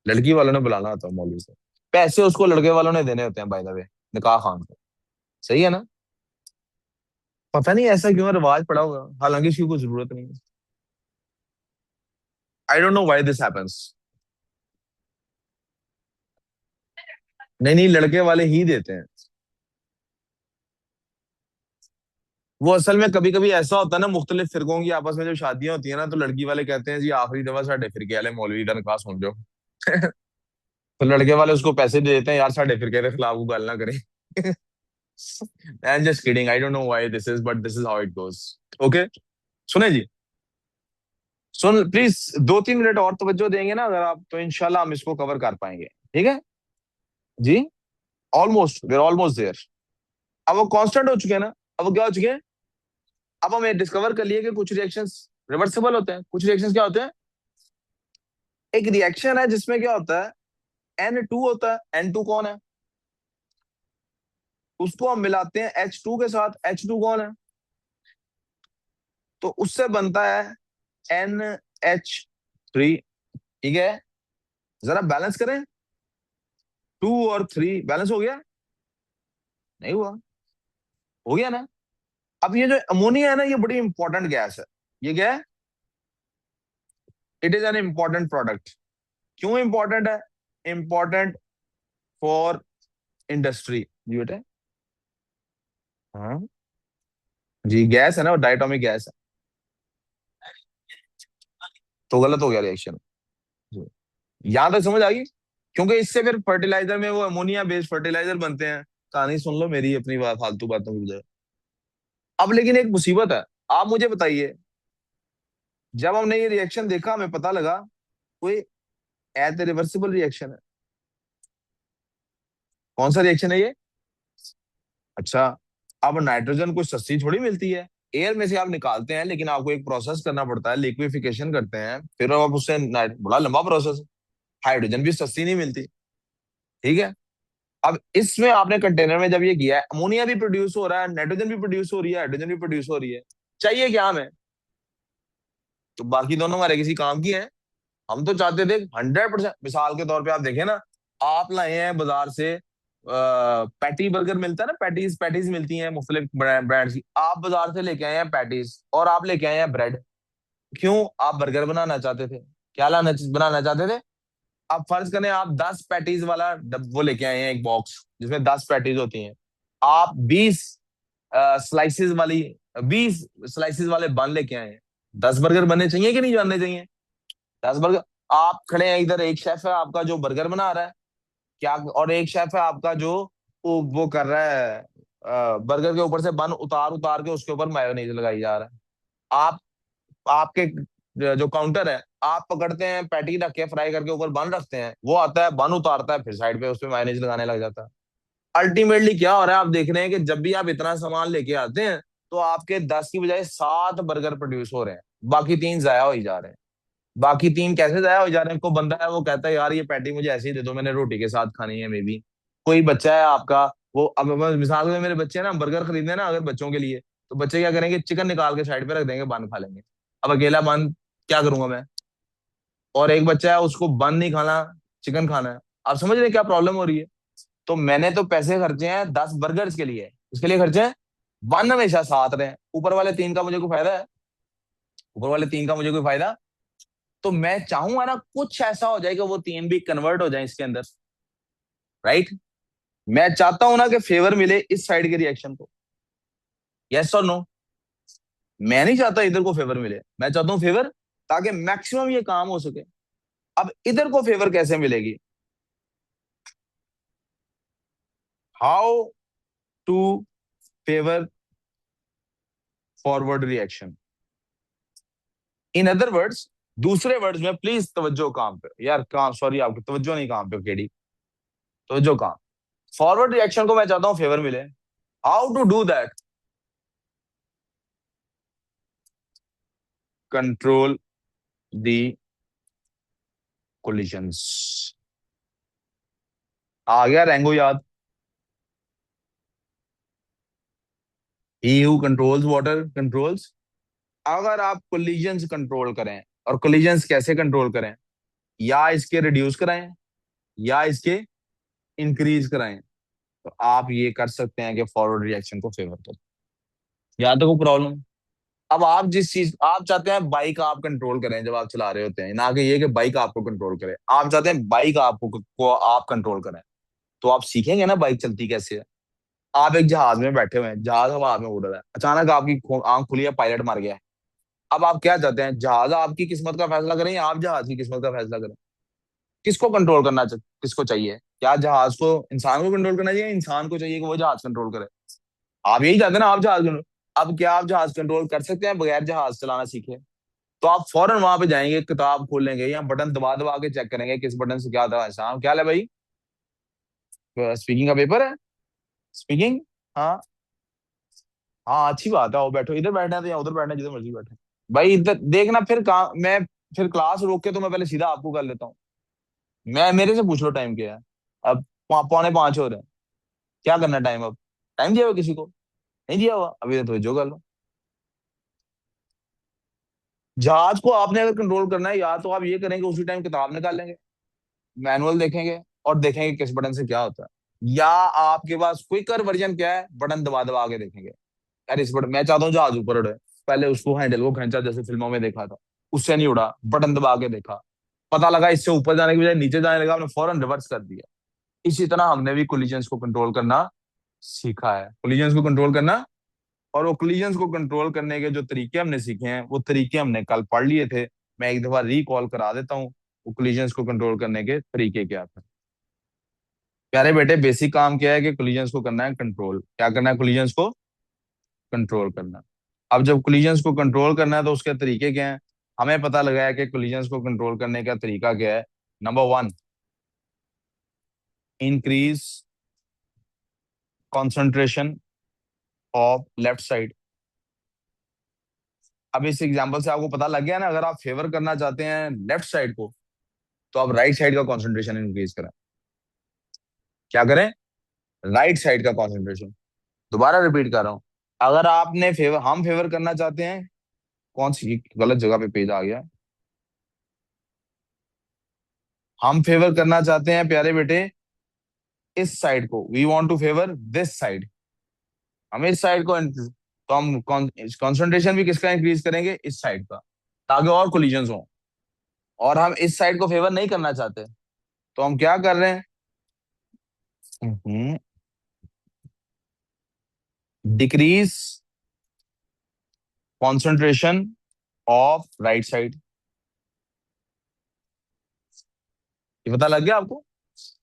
लड़की वालों ने बुलाना होता है मौलवी से, पैसे उसको लड़के वालों ने देने होते हैं बाय द वे, निकाह खान को। सही है ना? पता नहीं ऐसा क्यों रिवाज पड़ा होगा, हालांकि इसकी कोई जरूरत नहीं है। I don't know why this happens. नहीं नहीं, लड़के वाले ही देते हैं। वो असल में कभी कभी ऐसा होता है ना, मुख्तलिफ फिरकों की आपस में जब शादियां होती है ना, तो लड़की वाले कहते हैं जी आखिरी दफा साढ़े फिरके वाले मौलवी का निकाह सुन जाओ। तो लड़के वाले उसको पैसे दे देते हैं, यार साढ़े फिरके के खिलाफ वो गाल ना करें। I am just kidding, I don't know why this is, but this is how it goes. Okay, सुने जी, सुन प्लीज, 2-3 मिनट और तवज्जो देंगे ना अगर आप, तो इंशाल्लाह हम इसको कवर कर पाएंगे, ठीक है जी। Almost there, almost there. अब वो कांस्टेंट हो चुके हैं ना, अब वो क्या हो चुके हैं, अब हमें डिस्कवर कर लिए कि कुछ रिएक्शंस रिवर्सिबल होते हैं, कुछ रिएक्शंस क्या होते हैं। एक रिएक्शन है जिसमें क्या होता है, N2 होता है। N2 कौन है, उसको हम मिलाते हैं H2 के साथ। H2 कौन है, तो उससे बनता है NH3, ठीक है। जरा बैलेंस करें, 2 और 3 बैलेंस हो गया, नहीं हुआ, हो गया ना। अब ये जो अमोनिया है ना, ये बड़ी इंपॉर्टेंट गैस है। ये क्या है, it is an important product. क्यों इंपॉर्टेंट है, इंपॉर्टेंट फॉर इंडस्ट्री जी बेटे। हाँ जी, गैस है ना, डायटोमिक गैस है। तो गलत हो गया रिएक्शन, यहां तक समझ आ गई। क्योंकि इससे फिर फर्टिलाइजर में वो अमोनिया बेस्ड फर्टिलाइजर बनते हैं। कहानी सुन लो मेरी, अपनी बात फालतू बातों की बजाय। अब लेकिन एक मुसीबत है, आप मुझे बताइए, जब हमने ये रिएक्शन देखा हमें पता लगा कोई एट रिवर्सिबल रिएक्शन है। कौन सा रिएक्शन है ये, अच्छा। अब नाइट्रोजन कोई सस्ती थोड़ी मिलती है, एयर में से आप निकालते हैं, लेकिन आपको एक प्रोसेस करना पड़ता है, लिक्विफिकेशन करते हैं, फिर आप उससे बड़ा लंबा प्रोसेस है। हाइड्रोजन भी सस्ती नहीं मिलती, ठीक है। अब इसमें आपने कंटेनर में जब ये किया है, अमोनिया भी प्रोड्यूस हो रहा है, नाइट्रोजन भी प्रोड्यूस हो रही है, हाइड्रोजन भी प्रोड्यूस हो रही है। चाहिए क्या हमें, तो बाकी दोनों हमारे किसी काम की हैं। हम तो चाहते थे 100%। मिसाल के तौर पे आप देखें ना, आप लाए हैं बाजार से पैटी बर्गर मिलता है ना, पैटीज पैटीज मिलती हैं मुख्तलिफ ब्रांड्स की, आप बाजार से लेके आए हैं पैटीज, और आप लेके आए हैं ब्रेड। क्यों, आप बर्गर बनाना चाहते थे, क्या बनाना चाहते थे। आप फर्ज करें आप 10 पैटीज वाला वो लेके आए हैं, एक बॉक्स जिसमें 10 पैटीज होती हैं। आप 20 स्लाइसिस वाली 20 स्लाइसिस वाले बन लेके आए हैं। 10 बर्गर बनने चाहिए कि नहीं बनने चाहिए, 10 बर्गर। आप खड़े हैं इधर, एक शेफ है आपका जो बर्गर बना रहा है, क्या, और एक शेफ है आपका जो वो कर रहा है, बर्गर के ऊपर से बन उतार उतार के उसके ऊपर मायोनीज लगाई जा रहा है। आप आपके जो काउंटर है, आप पकड़ते हैं पैटी रख के फ्राई करके ऊपर बन रखते हैं, वो आता है बन उतारता है, फिर साइड पे उस पर मायोनीज लगाने लग जाता है। अल्टीमेटली क्या हो रहा है, आप देख रहे हैं कि जब भी आप इतना सामान लेके आते हैं, तो आपके 10 की बजाय 7 बर्गर प्रोड्यूस हो रहे हैं, बाकी 3 जाया हो ही जा रहे हैं। बाकी 3 कैसे जाया हो जा रहे हैं, को बंदा है वो कहता है यार ये पैटी मुझे ऐसे ही दे दो, मैंने रोटी के साथ खानी है, मे बी। कोई बच्चा है आपका, वो अब मिसाल में मेरे बच्चे हैं ना, बर्गर खरीदने ना अगर बच्चों के लिए, तो बच्चे क्या करेंगे, चिकन निकाल के साइड पे रख देंगे, बन खा लेंगे। अब अकेला बन क्या करूंगा मैं, और एक बच्चा है उसको बन नहीं खाना, चिकन खाना है। आप समझ रहे हैं क्या प्रॉब्लम हो रही है। तो मैंने तो पैसे खर्चे हैं 10 बर्गर्स के लिए, उसके लिए खर्चे हैं, बन हमेशा साथ रहे, ऊपर वाले 3 का मुझे कोई फायदा है, ऊपर वाले 3 का मुझे कोई फायदा। तो मैं चाहूंगा ना कुछ ऐसा हो जाए कि वो 3 भी कन्वर्ट हो जाए इसके अंदर, राइट। मैं चाहता हूं ना कि फेवर मिले इस साइड के रिएक्शन को, यस और नो। मैं नहीं चाहता इधर को फेवर मिले, मैं चाहता हूं फेवर, ताकि मैक्सिमम ये काम हो सके। अब इधर को फेवर कैसे मिलेगी, how to favour forward reaction, in other words, दूसरे वर्ड्स में प्लीज तवज्जो काम पे यार, काम सॉरी आपकी तवज्जो नहीं काम पे केडी, तवज्जो काम। फॉरवर्ड रिएक्शन को मैं चाहता हूं फेवर मिले, how to do that, control the collisions. आ गया रैंगो याद, he who controls water controls. अगर आप कोलिजन्स कंट्रोल करें, और कोलिजन्स कैसे कंट्रोल करें, या इसके रिड्यूस कराएं या इसके इंक्रीज कराएं, तो आप ये कर सकते हैं कि फॉरवर्ड रिएक्शन को फेवर करें। यहाँ तो कोई प्रॉब्लम। अब आप जिस चीज आप चाहते हैं बाइक आप कंट्रोल करें जब आप चला रहे होते हैं, ना कि ये कि बाइक आपको कंट्रोल करे, आप चाहते हैं बाइक को आप कंट्रोल करें, तो आप सीखेंगे ना बाइक चलती कैसे है। आप एक जहाज में बैठे हुए हैं, जहाज हवा में उड़ रहा है, अचानक आपकी आंख खुली है, पायलट मर गया है। अब आप क्या चाहते हैं, जहाज आपकी किस्मत का फैसला करें या आप जहाज की किस्मत का फैसला करें? किसको कंट्रोल करना किसको चाहिए? क्या जहाज को इंसान को कंट्रोल करना चाहिए, इंसान को चाहिए कि वो जहाज कंट्रोल करे? आप यही चाहते हैं ना, आप जहाज कंट्रोल। अब क्या आप जहाज कंट्रोल कर सकते हैं बगैर जहाज चलाना सीखे? तो आप फौरन वहां पे जाएंगे, किताब खोलेंगे या बटन दबा दबा के चेक करेंगे किस बटन से क्या था। ऐसा क्या है भाई, स्पीकिंग का पेपर है? स्पीकिंग। हाँ। हाँ अच्छी बात है, आओ बैठो, इधर बैठना है तो या उधर बैठना है, जिधर मर्जी बैठे। भाई इधर देखना, फिर काम मैं, फिर क्लास रोक के तो मैं पहले सीधा आपको कर लेता हूँ। मैं, मेरे से पूछ लो टाइम क्या है। अब 4:45 हो रहे हैं। क्या करना है टाइम अब? टाइम दिया हुआ किसी को? नहीं दिया हुआ अभी तो जो कर लो। जहाज को आपने अगर कंट्रोल करना है, या तो आप ये करेंगे उसी टाइम किताब निकाल लेंगे, मैनुअल देखेंगे और देखेंगे किस बटन से क्या होता है, या आपके पास क्विकर वर्जन क्या है, बटन दबा दबा के देखेंगे। यार इस बटन, मैं चाहता हूँ जहाज ऊपर उड़े, पहले उसको हैंडल को खींचा जैसे फिल्मों में देखा था, उससे नहीं उड़ा, बटन दबा के देखा, पता लगा इससे ऊपर जाने की बजाय नीचे जाने लगा, हमने फौरन रिवर्स कर दिया। इसी तरह हमने भी कोलिजन्स को कंट्रोल करना सीखा है, कोलिजन्स को कंट्रोल करना। और वो कोलिजन्स को कंट्रोल करने के जो तरीके हमने सीखे हैं, वो तरीके हमने कल पढ़ लिए थे। मैं एक दफा रिकॉल करा देता हूँ, वो कोलिजन्स को कंट्रोल करने के तरीके क्या थे। प्यारे बेटे, बेसिक काम क्या है कि कोलिजन्स को करना है कंट्रोल। क्या करना है? कोलिजन्स को कंट्रोल करना। अब जब कोलिजन्स को कंट्रोल करना है तो उसके तरीके क्या हैं? हमें पता लगा है कि कोलिजन्स को कंट्रोल करने का तरीका क्या है। Number 1, increase concentration of left side. अब इस एग्जांपल से आपको पता लग गया ना, अगर आप फेवर करना चाहते हैं लेफ्ट साइड को, तो आप राइट साइड का कॉन्सेंट्रेशन इंक्रीज करें। क्या करें? राइट साइड का कॉन्सेंट्रेशन। दोबारा रिपीट कर रहा हूं, अगर आपने फेवर, हम फेवर करना चाहते हैं, कौन सी गलत जगह पे पेज आ गया, हम फेवर करना चाहते हैं प्यारे बेटे इस साइड को, we want to favour this side. हम इस साइड को, तो हम कंसंट्रेशन भी किसका इंक्रीज करेंगे? इस साइड का, ताकि और कोलिजन्स हो। और हम इस साइड को फेवर नहीं करना चाहते, तो हम क्या कर रहे हैं? Decrease concentration of right side. ये पता लग गया आपको?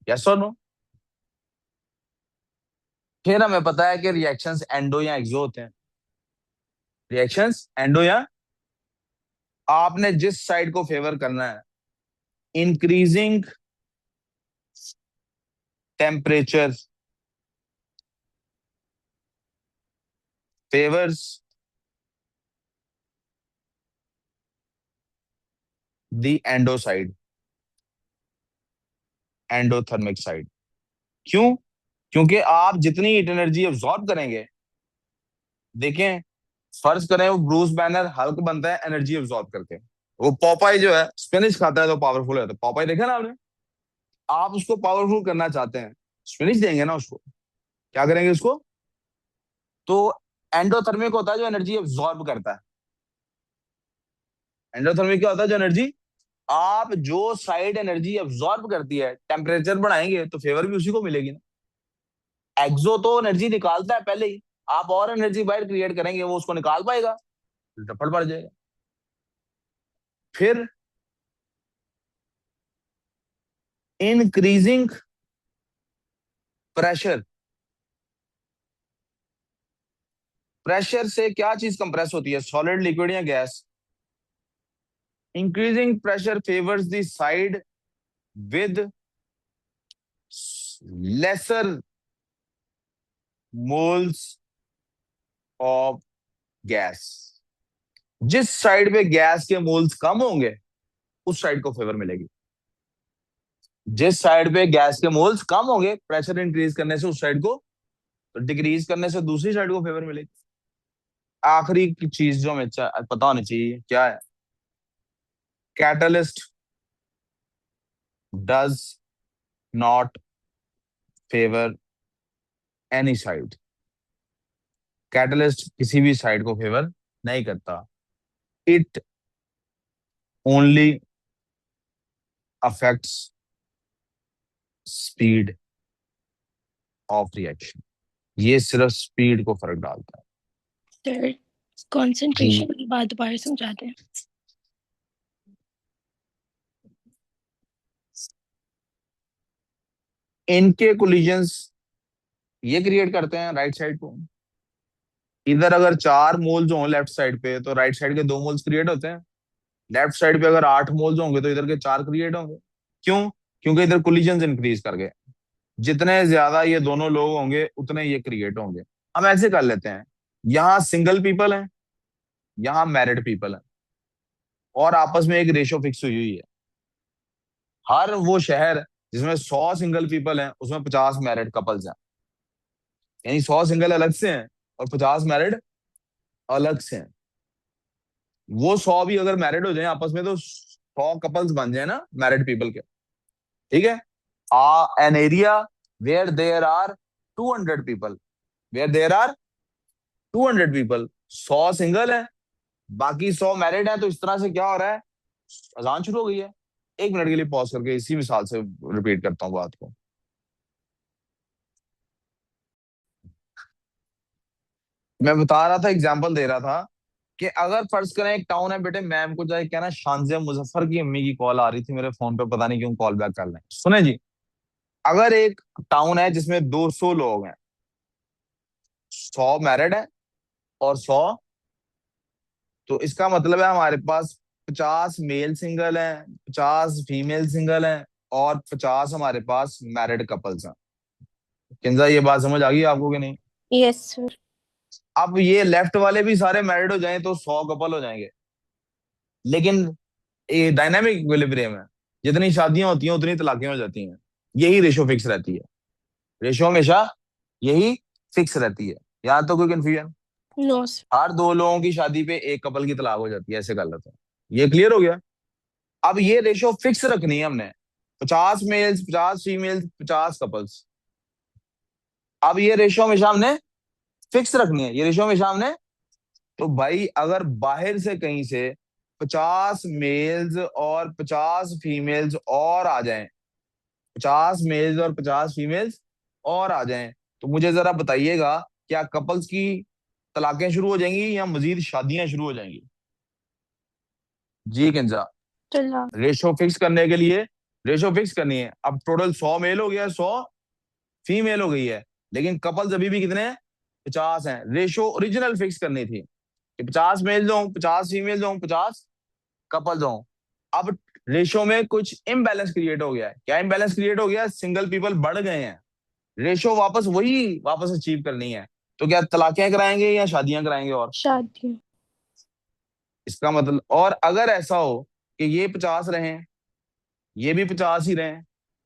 यस और नो? फिर हमें पता है कि रिएक्शंस एंडो या एक्सो होते हैं। रिएक्शंस एंडो या, आपने जिस साइड को फेवर करना है, increasing temperature favours the endo side, endothermic side. क्यों? क्योंकि आप जितनी हीट एनर्जी अब्सॉर्ब करेंगे, देखें, फर्ज करें वो ब्रूस बैनर हल्क बनता है एनर्जी अब्सॉर्ब करके, वो पॉपाई जो है स्पिनिच खाता है तो पावरफुल होता है, पॉपाई देखा ना आपने? आप उसको पावरफुल करना चाहते हैं, स्पिनिच देंगे ना उसको। क्या करेंगे उसको? तो एंडोथर्मिक होता है जो एनर्जी अब्सॉर्ब करता है। एंडोथर्मिक क्या होता है? जो एनर्जी, आप जो साइड एनर्जी अब्सॉर्ब करती है, टेम्परेचर बढ़ाएंगे तो फेवर भी उसी को मिलेगी ना। एक्सो तो एनर्जी निकालता है पहले ही, आप और एनर्जी बाहर क्रिएट करेंगे, वो उसको निकाल पाएगा? टप्पड़ पड़ जाएगा। फिर इंक्रीजिंग प्रेशर, प्रेशर से क्या चीज कंप्रेस होती है, सॉलिड, लिक्विड या gas? Increasing pressure favours the side with lesser moles of gas. जिस साइड पे गैस के मोल्स कम होंगे, उस साइड को फेवर मिलेगी। जिस साइड पे गैस के मोल्स कम होंगे, प्रेशर इंक्रीज करने से उस साइड को, तो डिक्रीज करने से दूसरी साइड को फेवर मिलेगी। आखिरी की चीज जो हमें पता होनी चाहिए क्या है, catalyst does not favour any side. Catalyst किसी भी साइड को फेवर नहीं करता। It only affects speed. Of reaction. ये सिर्फ स्पीड को फर्क डालता है। सर कंसंट्रेशन की बात दोबारा समझाते हैं। इनके कोलिजन्स ये क्रिएट करते हैं राइट साइड को। इधर अगर 4 मोल्स हों लेफ्ट साइड पे तो राइट साइड के 2 मोल्स क्रिएट होते हैं। लेफ्ट साइड पे अगर 8 मोल्स होंगे तो इधर के 4 क्रिएट होंगे। क्यों? क्योंकि इधर कोलिजन्स इंक्रीज कर गए। जितने ज्यादा ये दोनों लोग होंगे उतने ये क्रिएट होंगे। हम ऐसे कर लेते हैं, यहाँ सिंगल पीपल है, यहाँ मैरिड पीपल है, और आपस में एक रेशो फिक्स हुई हुई है। हर वो शहर जिसमें 100 सिंगल पीपल हैं उसमें 50 मैरिड कपल्स हैं। यानी 100 सिंगल अलग से हैं और 50 मैरिड अलग से हैं। वो 100 भी अगर मैरिड हो जाए आपस में तो 100 कपल्स बन जाए ना मैरिड पीपल के। ठीक है। An area where there are 200 people, where there are 200 people, 100 single है, बाकी 100 मैरिड है। तो इस तरह से क्या हो रहा है, अजान शुरू हो गई है। 1 मिनट के लिए पॉज करके इसी मिसाल से रिपीट करता हूँ बात को। मैं बता रहा था, एग्जांपल दे रहा था कि अगर फर्ज करें एक टाउन है बेटे, मैम को जाए कहना शानजिया मुजफ्फर की अम्मी की कॉल आ रही थी मेरे फोन पे, पता नहीं क्यों कॉल बैक कर लें। सुने जी, अगर एक टाउन है जिसमें 200 लोग हैं, 100 मैरिड है और 100, तो इसका मतलब है हमारे पास 50 मेल सिंगल हैं, 50 फीमेल सिंगल हैं और 50 हमारे पास मैरिड कपल्स हैं। किंजा ये बात समझ आ गई आपको कि नहीं? Yes sir. अब ये लेफ्ट वाले भी सारे मैरिड हो जाएं तो 100 कपल हो जाएंगे, लेकिन ये डायनामिक इक्विलिब्रियम है। जितनी शादियां होती हैं उतनी तलाकें हो जाती हैं। यही रेशो फिक्स रहती है। रेशो हमेशा यही फिक्स रहती है। यहाँ तो कोई कंफ्यूजन? No sir. हर 2 लोगों की शादी पे एक कपल की तलाक हो जाती है, ऐसे कर लेते हैं। ये क्लियर हो गया? अब ये रेशो फिक्स रखनी है हमने, 50 मेल्स 50 फीमेल्स 50 कपल्स। अब ये रेशो हमेशा हमने फिक्स रखनी है, ये रेशो हमेशा हमने। तो भाई अगर बाहर से कहीं से 50 मेल्स और 50 फीमेल्स और आ जाएं, 50 मेल्स और 50 फीमेल्स और आ जाएं, तो मुझे जरा बताइएगा क्या कपल्स की तलाकें शुरू हो जाएंगी या मजीद शादियां शुरू हो जाएंगी? जी किंजा। चला। रेशो फिक्स करने के लिए रेशो फिक्स करनी है। अब टोटल 100 मेल हो गया, 100 फीमेल हो गई है, लेकिन कपल्स अभी भी कितने हैं? 50 हैं। रेशो ओरिजिनल फिक्स करनी थी कि 50 मेल हो, 50 फीमेल हो, 50 कपल्स हो। अब रेशो में कुछ इम्बैलेंस क्रिएट हो गया है। क्या इम्बैलेंस क्रिएट हो गया? सिंगल पीपल बढ़ गए हैं। रेशो वापस वही वापस अचीव करनी है। तो क्या तलाकें कराएंगे या शादियां कराएंगे? और शादी। इसका मतलब, और अगर ऐसा हो कि ये 50 रहे, ये भी 50 ही रहे,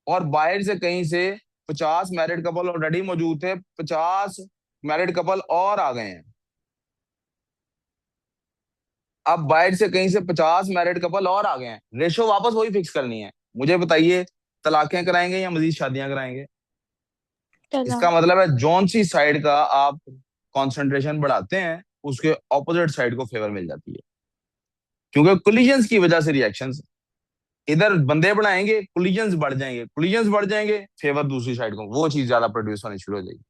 और बाहर से कहीं से 50 मैरिड कपल ऑलरेडी मौजूद थे, 50 मैरिड कपल और आ गए हैं। अब बाहर से कहीं से 50 मैरिड कपल और आ गए हैं, रेशो वापस वही फिक्स करनी है। मुझे बताइए तलाकें कराएंगे या मजीद शादियां कराएंगे? चला। इसका मतलब है जौन सी साइड का आप कंसंट्रेशन बढ़ाते हैं उसके ऑपोजिट साइड को फेवर मिल जाती है। क्योंकि कोलिजन्स की वजह से रिएक्शंस, इधर बंदे बढ़ाएंगे कोलिजन्स बढ़ जाएंगे, कोलिजन्स बढ़ जाएंगे फेवर दूसरी साइड को, वो चीज ज्यादा प्रोड्यूस होनी शुरू हो जाएगी।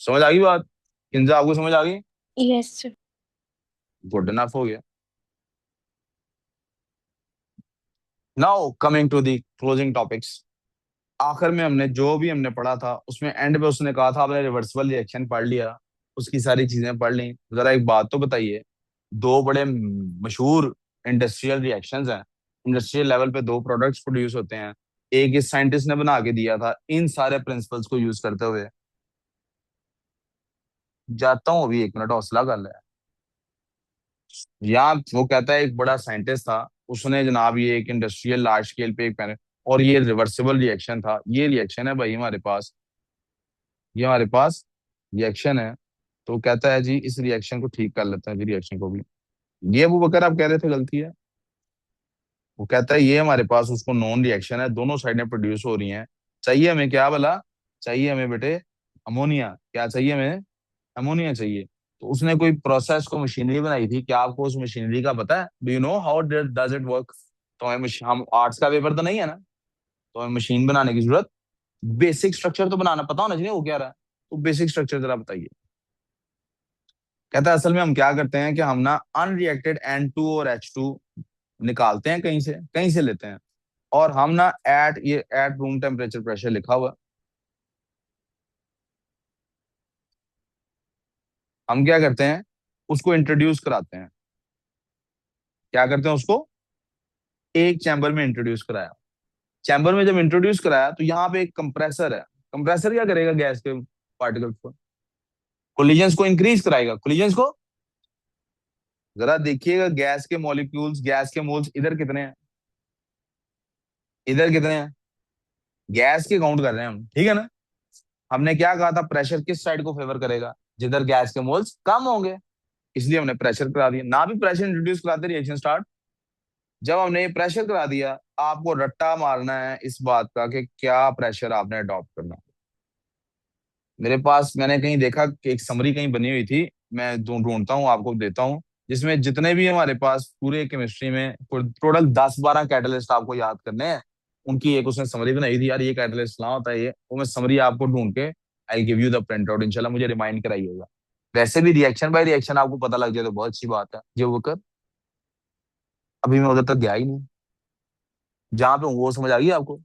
समझ आ गई बात? किंजा आपको समझ आ गई? Yes sir. गुड इनफ हो गया। Now coming to the closing topics. आखिर में हमने जो भी हमने पढ़ा था उसमें एंड पे उसने कहा था आपने रिवर्सिबल रिएक्शन पढ़ लिया, उसकी सारी चीजें पढ़ ली। जरा एक बात तो बताइए, दो बड़े मशहूर इंडस्ट्रियल रिएक्शंस हैं, इंडस्ट्रियल लेवल पे दो प्रोडक्ट्स प्रोड्यूस होते हैं, एक इस साइंटिस्ट ने बना के दिया था इन सारे प्रिंसिपल्स को यूज करते हुए। जाता हूँ अभी, 1 मिनट हौसला कर ले। यहाँ वो कहता है एक बड़ा साइंटिस्ट था, उसने जनाब ये एक इंडस्ट्रियल लार्ज स्केल पे एक और ये रिवर्सिबल रिएक्शन था। ये रिएक्शन है भाई हमारे पास, ये हमारे पास रिएक्शन है। तो कहता है जी इस रिएक्शन को ठीक कर लेते हैं जी, रिएक्शन को भी। ये अबू बकर आप कह रहे थे गलती है। वो कहता है ये हमारे पास उसको नॉन रिएक्शन है, दोनों साइडें प्रोड्यूस हो रही हैं। चाहिए हमें क्या भला? चाहिए हमें बेटे अमोनिया। क्या चाहिए हमें? अमोनिया चाहिए। तो उसने कोई प्रोसेस को मशीनरी बनाई थी। क्या आपको उस मशीनरी का पता है? Do you know how does it work? तो हमें हम आर्ट्स का पेपर तो नहीं है ना, तो हमें मशीन बनाने की जरूरत बेसिक स्ट्रक्चर तो बनाना पता होना चाहिए वो क्या रहा है। तो बेसिक स्ट्रक्चर जरा बताइए। कहता है असल में हम क्या करते हैं कि हम ना अनरिएक्टेड N2 और H2 निकालते हैं, कहीं से लेते हैं, और हम ना एट रूम टेम्परेचर प्रेशर लिखा हुआ है। हम क्या करते हैं, उसको इंट्रोड्यूस कराते हैं। क्या करते हैं, उसको एक चैम्बर में इंट्रोड्यूस कराया। चैम्बर में जब इंट्रोड्यूस कराया तो यहाँ पे एक कंप्रेसर है। कंप्रेसर क्या करेगा, गैस के पार्टिकल्स को, कोलिजन्स को इंक्रीज कराएगा। कोलिजन्स को जरा देखिएगा, गैस के मॉलिक्यूल्स, गैस के मोल्स इधर कितने हैं, इधर कितने हैं, गैस के काउंट कर रहे हैं हम, ठीक है ना। हमने क्या कहा था, प्रेशर किस साइड को फेवर करेगा, जिधर गैस के मोल्स कम होंगे, इसलिए हमने प्रेशर करा दिया। ना भी प्रेशर इंट्रोड्यूस कराते रिएक्शन स्टार्ट। जब हमने ये प्रेशर करा दिया, आपको रट्टा मारना है इस बात का कि क्या प्रेशर आपने अडॉप्ट करना। मेरे पास मैंने कहीं देखा कि एक समरी कहीं बनी हुई थी, मैं ढूंढता हूँ आपको देता हूँ, जिसमें जितने भी हमारे पास पूरे केमिस्ट्री में टोटल 10-12 कैटलिस्ट आपको याद करने हैं, उनकी एक उसने समरी बनाई थी। यार ये कैटलिस्ट ना होता है, ये वो मैं समरी आपको ढूंढ के I give you the print out, इंशाल्लाह मुझे रिमाइंड कराइएगा। वैसे भी रिएक्शन बाय रिएक्शन आपको पता लग जाए तो बहुत अच्छी बात है। जो वो कर, अभी मैं उधर तक गया ही नहीं, जहां पे हूँ वो समझ आ गई आपको।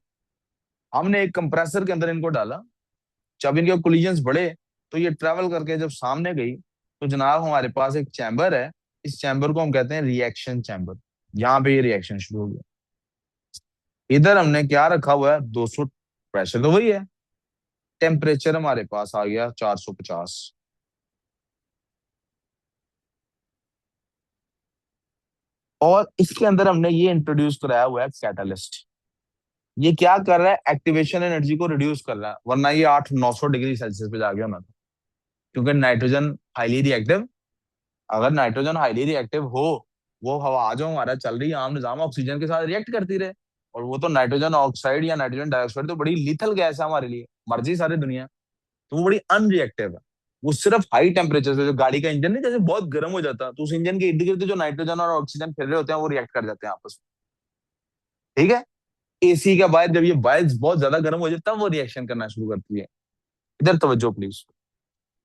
हमने एक कंप्रेसर के अंदर इनको डाला, जब इनके कोलिजन्स बढ़े तो ये ट्रेवल करके जब सामने गई, तो जनाब हमारे पास एक चैम्बर है। इस चैम्बर को हम कहते हैं रिएक्शन चैम्बर। यहाँ पे ये रिएक्शन शुरू हो गया। इधर हमने क्या रखा हुआ है, 200, प्रेशर तो वही है, टेम्परेचर हमारे पास आ गया 450। और इसके अंदर हमने ये इंट्रोड्यूस कराया हुआ है कैटालिस्ट। ये क्या कर रहा है, एक्टिवेशन एनर्जी को रिड्यूस कर रहा है, वरना ये 800-900 डिग्री सेल्सियस पे जा गया होना था। क्योंकि नाइट्रोजन हाईली रिएक्टिव, अगर नाइट्रोजन हाईली रिएक्टिव हो, वो हवा जो हमारा चल रही है आम निजाम ऑक्सीजन के साथ रिएक्ट करती रहे। और वो तो नाइट्रोजन ऑक्साइड या नाइट्रोजन डाइऑक्साइड तो बड़ी लिथल गैस है हमारे लिए, मर्जी सारी दुनिया, तो वो बड़ी अनरिएक्टिव है। वो सिर्फ हाई टेम्परेचर से, जो गाड़ी का इंजन नहीं जैसे बहुत गर्म हो जाता है, तो उस इंजन के इर्द गिर्द जो नाइट्रोजन और ऑक्सीजन फिर रहे होते हैं वो रिएक्ट कर जाते हैं आपस में, ठीक है। एसी के बाद जब ये वाइल्स बहुत ज्यादा गर्म हो जाए तब वो रिएक्शन करना शुरू करती है। इधर तवज्जो प्लीज।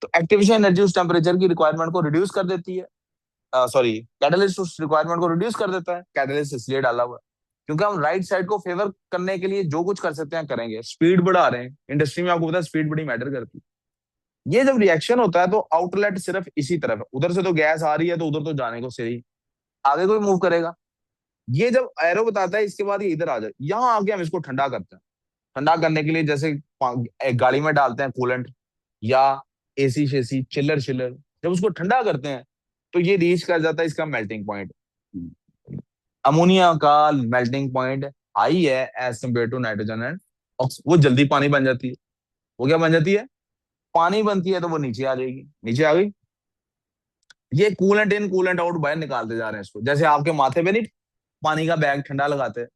तो एक्टिवेशन एनर्जी उस टेम्परेचर की रिक्वायरमेंट को रिड्यूस कर देती है। सॉरी, कैटलिस्ट उस रिक्वायरमेंट को रिड्यूस कर देता है। कैटलिस्ट इसलिए डाला हुआ है क्योंकि हम राइट साइड को फेवर करने के लिए जो कुछ कर सकते हैं करेंगे। स्पीड बढ़ा रहे हैं, इंडस्ट्री में आपको पता है स्पीड बड़ी मैटर करती है। ये जब रिएक्शन होता है तो आउटलेट सिर्फ इसी तरफ है, उधर से तो गैस आ रही है तो उधर तो जाने को सही, आगे कोई मूव करेगा। ये जब एरो बताता है इसके बाद ये इधर आ जाए, यहाँ आके हम इसको ठंडा करते हैं। ठंडा करने के लिए जैसे एक गाड़ी में डालते हैं कूलेंट, या एसी शेसी चिल्लर चिल्लर, जब उसको ठंडा करते हैं तो ये रीच कर जाता है इसका मेल्टिंग पॉइंट। अमोनिया का मेल्टिंग पॉइंट हाई है as compared to nitrogen and, वो जल्दी पानी बन जाती है। वो क्या बन जाती है, पानी बनती है, तो वो नीचे आ जाएगी। नीचे आ गई, ये कूलेंट इन कूलेंट आउट बाहर निकालते जा रहे हैं इसको। जैसे आपके माथे पे नहीं पानी का बैग ठंडा लगाते हैं,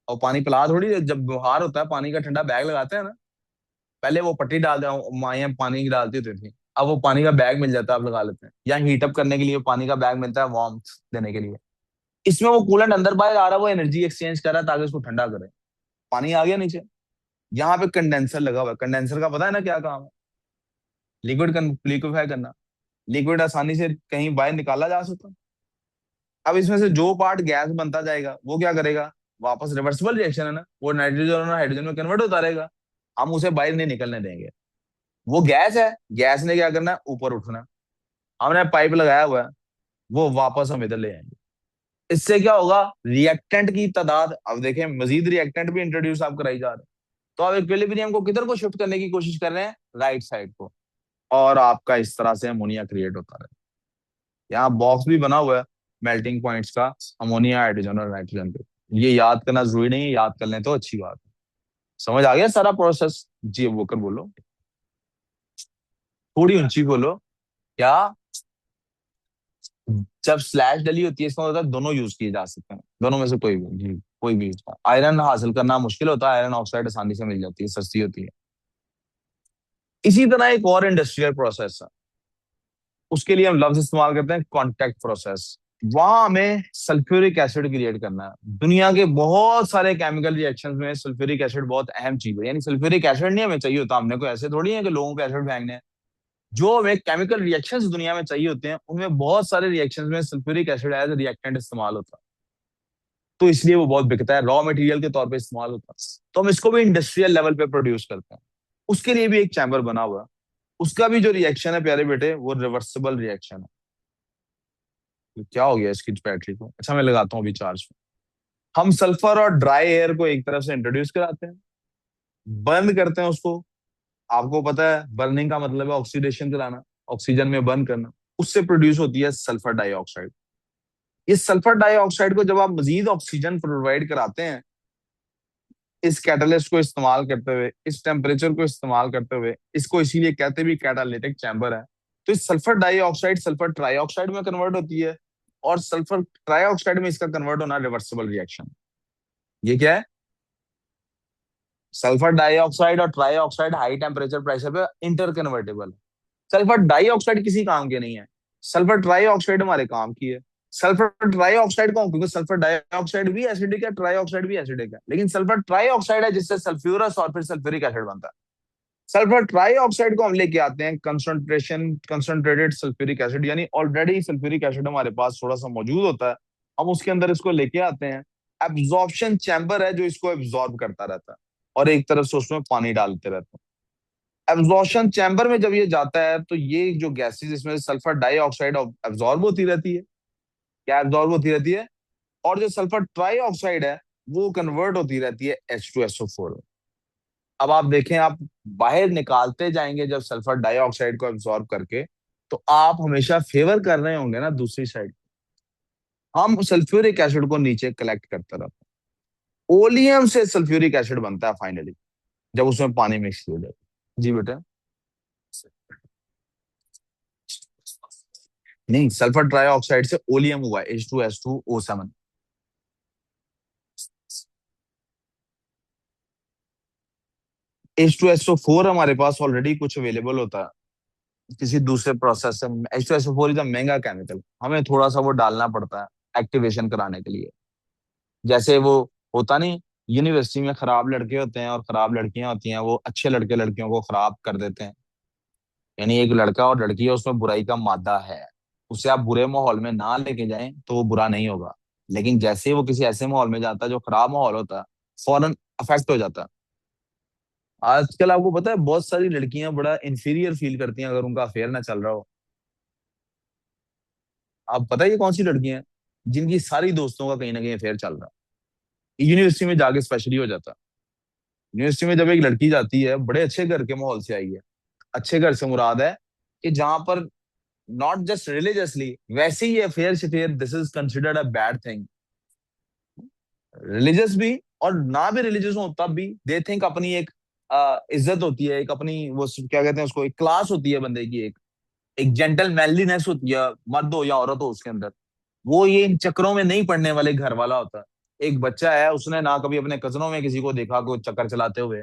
और पानी पिला थोड़ी, जब बुखार होता है पानी का ठंडा बैग लगाते हैं ना, पहले वो पट्टी डालते हैं, माएँ पानी की डालती होती थी, अब वो पानी का बैग मिल जाता है, आप लगा लेते हैं। या हीट अप करने के लिए पानी का बैग मिलता है वार्मथ देने के लिए। इसमें वो कूलेंट अंदर बाहर आ रहा है, वो एनर्जी एक्सचेंज कर रहा है ताकि उसको ठंडा करे। पानी आ गया नीचे, यहाँ पे कंडेंसर लगा हुआ है। कंडेंसर का पता है ना क्या काम है, लिक्विड लिक्विफाई करना। लिक्विड आसानी से कहीं बाहर निकाला जा सकता है। अब इसमें से जो पार्ट गैस बनता जाएगा वो क्या करेगा, वापस रिवर्सिबल रिएक्शन है ना, वो नाइट्रोजन और हाइड्रोजन में कन्वर्ट होता रहेगा। हम उसे बाहर नहीं निकलने देंगे। वो गैस है, गैस ने क्या करना है, ऊपर उठना। हमने पाइप लगाया हुआ है, वो वापस हम इधर ले आएंगे। इससे क्या होगा, रिएक्टेंट की तादाद, अब देखें मजीद रिएक्टेंट भी इंट्रोड्यूस आप कराई जा रहे हैं। तो अब इक्विलिब्रियम को किधर को शिफ्ट करने की कोशिश कर रहे हैं, राइट साइड को। और आपका इस तरह से अमोनिया क्रिएट होता है। यहाँ बॉक्स भी बना हुआ है मेल्टिंग पॉइंट्स का, अमोनिया हाइड्रोजन और नाइट्रोजन पे। ये याद करना जरूरी नहीं है, याद कर लें तो अच्छी बात है। समझ आ गया सारा प्रोसेस। जी वो कर बोलो, थोड़ी ऊंची बोलो। क्या, जब स्लैश डली होती है इसका मतलब दोनों यूज किए जा सकते हैं, दोनों में से कोई भी जी, कोई भी। आयरन हासिल करना मुश्किल होता है, आयरन ऑक्साइड आसानी से मिल जाती है, सस्ती होती है। इसी तरह एक और इंडस्ट्रियल प्रोसेस है, उसके लिए हम लफ्ज इस्तेमाल करते हैं कॉन्टैक्ट प्रोसेस। वहां हमें सल्फ्यूरिक एसिड क्रिएट करना है। दुनिया के बहुत सारे केमिकल रिएक्शंस में सल्फ्यूरिक एसिड बहुत अहम चीज है। यानी सल्फ्यूरिक एसिड नहीं हमें चाहिए होता, हमने को ऐसे थोड़ी है कि लोगों को एसिड फेंकने हैं। जो हमें केमिकल रिएक्शंस दुनिया में चाहिए होते हैं, उनमें बहुत सारे रिएक्शंस में सल्फ्यूरिक एसिड एज रिएक्टेंट इस्तेमाल होता है। तो इसलिए वो बहुत बिकता है, रॉ मटेरियल के तौर पे इस्तेमाल होता है। तो हम इसको भी इंडस्ट्रियल लेवल पे प्रोड्यूस करते हैं। उसके लिए भी एक चैम्बर बना हुआ है। उसका भी जो रिएक्शन है प्यारे बेटे, वो रिवर्सिबल रिएक्शन है। तो क्या हो गया इसकी बैटरी को? अच्छा, मैं लगाता हूँ अभी चार्ज। हम सल्फर और ड्राई एयर को एक तरफ से इंट्रोड्यूस कराते हैं, बर्न करते हैं उसको। आपको पता है बर्निंग का मतलब है ऑक्सीडेशन कराना, ऑक्सीजन में बर्न करना। उससे प्रोड्यूस होती है सल्फर डाइऑक्साइड। इस सल्फर डाइऑक्साइड को जब आप मजीद ऑक्सीजन प्रोवाइड कराते हैं, इस कैटलिस्ट को इस्तेमाल करते हुए, इस टेम्परेचर को इस्तेमाल करते हुए, इसको इसीलिए कहते भी कैटालिटिक चैम्बर है। तो इस सल्फर डाइऑक्साइड सल्फर ट्राइऑक्साइड में कन्वर्ट होती है, और सल्फर ट्राइऑक्साइड में इसका कन्वर्ट होना रिवर्सिबल रिएक्शन। ये क्या है? सल्फर डाइऑक्साइड और ट्राइऑक्साइड हाई टेम्परेचर प्रेशर पे इंटर कन्वर्टेबल है। सल्फर डाइऑक्साइड किसी काम के नहीं है, सल्फर ट्राइऑक्साइड हमारे काम की है। सल्फर ट्राइऑक्साइड कौन? क्योंकि सल्फर डाइऑक्साइड भी एसिडिक है, ट्राइऑक्साइड भी एसिडिक है, लेकिन सल्फर ट्राइऑक्साइड है जिससे सल्फ्यूरस और फिर सल्फ्यूरिक एसिड बनता है। सल्फर ट्राइऑक्साइड को हम लेके आते हैं कंसंट्रेटेड सल्फ्यूरिक एसिड, यानी ऑलरेडी सल्फ्यूरिक एसिड हमारे पास थोड़ा सा मौजूद होता है। हम उसके अंदर इसको लेके आते हैं। एब्जॉर्प्शन चैम्बर है जो इसको एब्जॉर्ब करता रहता है, और एक तरफ से उसमें पानी डालते रहते हैं। एब्जॉर्प्शन चैम्बर में जब ये जाता है, तो ये जो गैसेस, इसमें सल्फर डाइऑक्साइड एब्जॉर्ब होती रहती है। क्या एब्जॉर्ब होती रहती है? और जो सल्फर ट्राइऑक्साइड है, वो कन्वर्ट होती रहती है H2SO4। अब आप देखें, आप बाहर निकालते जाएंगे जब सल्फर डाइऑक्साइड को एब्जॉर्ब करके, तो आप हमेशा फेवर कर रहे होंगे ना दूसरी साइड। हम सल्फ्यूरिक एसिड को नीचे कलेक्ट करते रहते हैं। ओलियम से सल्फ्यूरिक एसिड बनता है फाइनली, जब उसमें पानी मिक्स किया जाता है। जी बेटा। नहीं, सल्फर ट्राइऑक्साइड से ओलियम हुआ H2S2O7। H2SO4 हमारे पास ऑलरेडी कुछ अवेलेबल होता है किसी दूसरे प्रोसेस से। H2SO4 इज अ महंगा केमिकल, हमें थोड़ा सा वो डालना पड़ता है एक्टिवेशन कराने के लिए। जैसे वो होता नहीं, यूनिवर्सिटी में खराब लड़के होते हैं और खराब लड़कियां होती हैं, वो अच्छे लड़के लड़कियों को खराब कर देते हैं। यानी एक लड़का और लड़की है, उसमें बुराई का मादा है। उसे आप बुरे माहौल में ना लेके जाएं तो वो बुरा नहीं होगा, लेकिन जैसे ही वो किसी ऐसे माहौल में जाता है जो खराब माहौल होता है, फौरन अफेक्ट हो जाता है। आजकल आपको पता है बहुत सारी लड़कियां बड़ा इंफीरियर फील करती हैं अगर उनका अफेयर ना चल रहा हो। आप पता है ये कौन सी लड़कियां हैं? जिनकी सारी दोस्तों का कहीं ना कहीं अफेयर चल रहा है। यूनिवर्सिटी में जाके स्पेशली हो जाता है। यूनिवर्सिटी में जब एक लड़की जाती है, बड़े अच्छे घर के माहौल से आई है। अच्छे घर से मुराद है कि जहां पर नॉट जस्ट रिलीजियसली, वैसे ही अफेयर शफेयर this is considered a bad thing. Religious भी और ना भी रिलीजियस हो तब भी दे थिंक अपनी एक इज्जत होती है, एक अपनी वो क्या कहते हैं उसको, एक क्लास होती है बंदे की, एक जेंटल मैनलीनेस होती है, मर्द हो या औरत हो उसके अंदर। वो ये इन चक्करों में नहीं पड़ने वाले घर वाला होता है। एक बच्चा है, उसने ना कभी अपने कजनों में किसी को देखा को चक्कर चलाते हुए।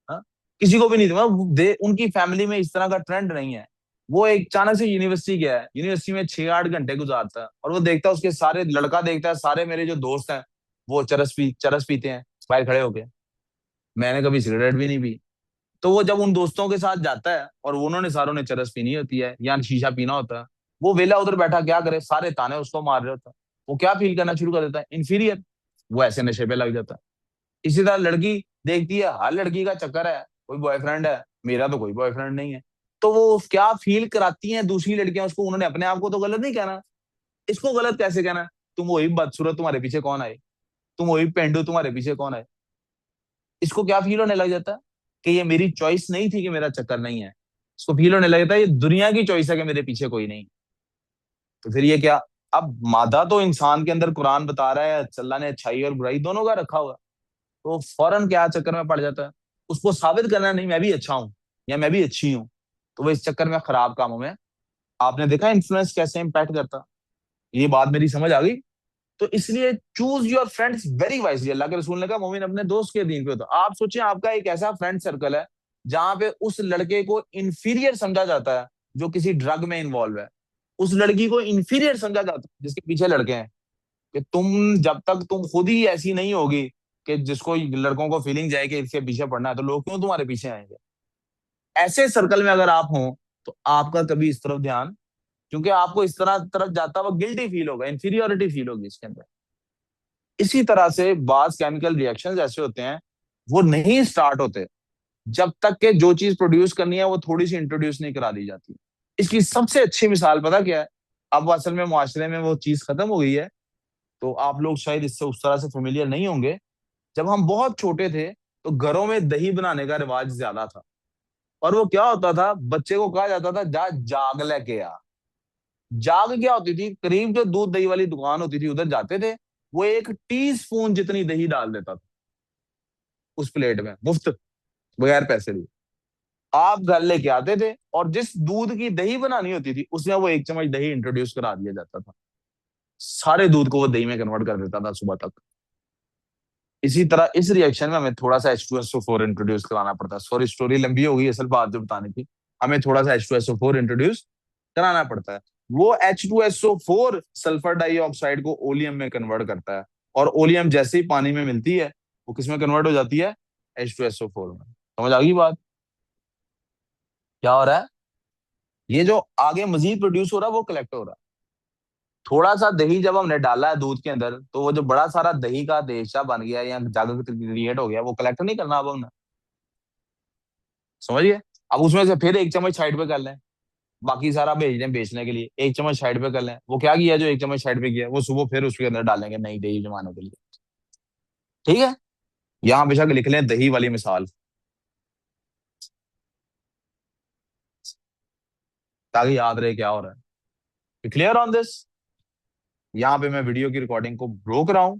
हाँ? किसी को भी नहीं देखा। उनकी फैमिली में इस तरह का ट्रेंड नहीं है। वो एक अचानक से यूनिवर्सिटी गया है, यूनिवर्सिटी में 6-8 घंटे गुजारता है, और वो देखता है उसके सारे लड़का देखता है सारे मेरे जो दोस्त हैं वो चरस पीते हैं बाहर खड़े होके। मैंने कभी सिगरेट भी नहीं पी। तो वो जब उन दोस्तों के साथ जाता है और उन्होंने सारों ने चरस पीनी होती है या शीशा पीना होता है, वो वेला उधर बैठा क्या करे, सारे ताने उसको मार रहे होता है। वो क्या फील करना शुरू कर देता है? इंफीरियर। वो ऐसे नशे पे लग जाता है। इसी तरह लड़की देखती है, हर लड़की का चक्कर है, कोई बॉयफ्रेंड है, मेरा तो कोई बॉयफ्रेंड नहीं है। तो वो क्या फील कराती हैं दूसरी लड़कियां उसको। उन्होंने अपने आप को तो गलत नहीं कहना, इसको गलत कैसे कहना? तुम वही बदसूरत, तुम्हारे पीछे कौन आए? तुम वही पेंडू, तुम्हारे पीछे कौन आए? इसको क्या फील होने लग जाता है कि ये मेरी चॉइस नहीं थी कि मेरा चक्कर नहीं है। इसको फील होने लग जाता है ये दुनिया की चॉइस है कि मेरे पीछे कोई नहीं। तो फिर ये क्या? अब मादा तो इंसान के अंदर कुरान बता रहा है अल्लाह ने अच्छाई और बुराई दोनों का रखा हुआ है। तो फौरन क्या चक्कर में पड़ जाता है? उसको साबित करना नहीं मैं भी अच्छा हूं या मैं भी अच्छी हूं। तो वो इस चक्कर में खराब कामों में, आपने देखा इन्फ्लुएंस कैसे इंपैक्ट करता। ये बात मेरी समझ आ गई? तो इसलिए choose your friends very wisely. Allah के रसूल ने कहा मोमिन अपने दोस्त के दीन पे होता। आप सोचें आपका एक ऐसा फ्रेंड सर्कल है जहां पे उस लड़के को इंफीरियर समझा जाता है जो किसी ड्रग में इन्वॉल्व है, उस लड़की को इंफीरियर समझा जाता है जिसके पीछे लड़के हैं, कि तुम जब तक तुम खुद ही ऐसी नहीं होगी कि जिसको लड़कों को फीलिंग जाए कि इसके पीछे पड़ना है, तो लोग क्यों तुम्हारे पीछे आएंगे। ऐसे सर्कल में अगर आप हो तो आपका कभी इस तरफ ध्यान, क्योंकि आपको इस तरह तरफ जाता हुआ गिल्टी फील होगा, इंफीरियोरिटी फील होगी इसके अंदर। इसी तरह से बास केमिकल रिएक्शंस ऐसे होते हैं, वो नहीं स्टार्ट होते जब तक के जो चीज प्रोड्यूस करनी है वो थोड़ी सी इंट्रोड्यूस नहीं करा दी जाती। इसकी सबसे अच्छी मिसाल पता क्या है? अब असल में मुआशरे में वो चीज खत्म हो गई है, तो आप लोग शायद इससे उस तरह से फेमिलियर नहीं होंगे। जब हम बहुत छोटे थे तो घरों में दही बनाने का रिवाज ज्यादा था, और वो क्या होता था, बच्चे को कहा जाता था जा जाग लेके आ। जाग क्या होती थी, करीब जो दूध दही वाली दुकान होती थी उधर जाते थे, वो 1 टीस्पून जितनी दही डाल देता था उस प्लेट में, मुफ्त, बगैर पैसे दिए। आप घर लेके आते थे और जिस दूध की दही बनानी होती थी उसमें वो 1 चम्मच दही इंट्रोड्यूस करा दिया जाता था, सारे दूध को वो दही में कन्वर्ट कर देता था सुबह तक। इसी तरह इस रिएक्शन में हमें थोड़ा सा H2SO4 इंट्रोड्यूस कराना पड़ता है। सॉरी, स्टोरी लंबी होगी, असल बात जो बतानी थी, हमें थोड़ा सा H2SO4 इंट्रोड्यूस कराना पड़ता है। वो H2SO4 सल्फर डाइऑक्साइड को ओलियम में कन्वर्ट करता है, और ओलियम जैसे ही पानी में मिलती है वो किस में कन्वर्ट हो जाती है? H2SO4 में। समझ आ गई बात क्या हो रहा है? ये जो आगे मजीद प्रोड्यूस हो रहा है वो कलेक्ट हो रहा है। थोड़ा सा दही जब हमने डाला है दूध के अंदर, तो वो जो बड़ा सारा दही का देशा बन गया या जग क्रिएट हो गया, वो कलेक्ट नहीं करना अब हमने। समझिए। अब उसमें से फिर 1 चम्मच साइड पे कर लें, बाकी सारा भेज दें बेचने के लिए, 1 चम्मच साइड पे कर लें। वो क्या किया जो 1 चम्मच साइड पे किया, वो सुबह फिर उसके अंदर डालेंगे नई दही जमाने के लिए। ठीक है, यहाँ बेशक लिख लें दही वाली मिसाल, ताकि याद रहे क्या हो रहा है। Clear on this? यहाँ पे मैं वीडियो की रिकॉर्डिंग को रोक रहा हूँ।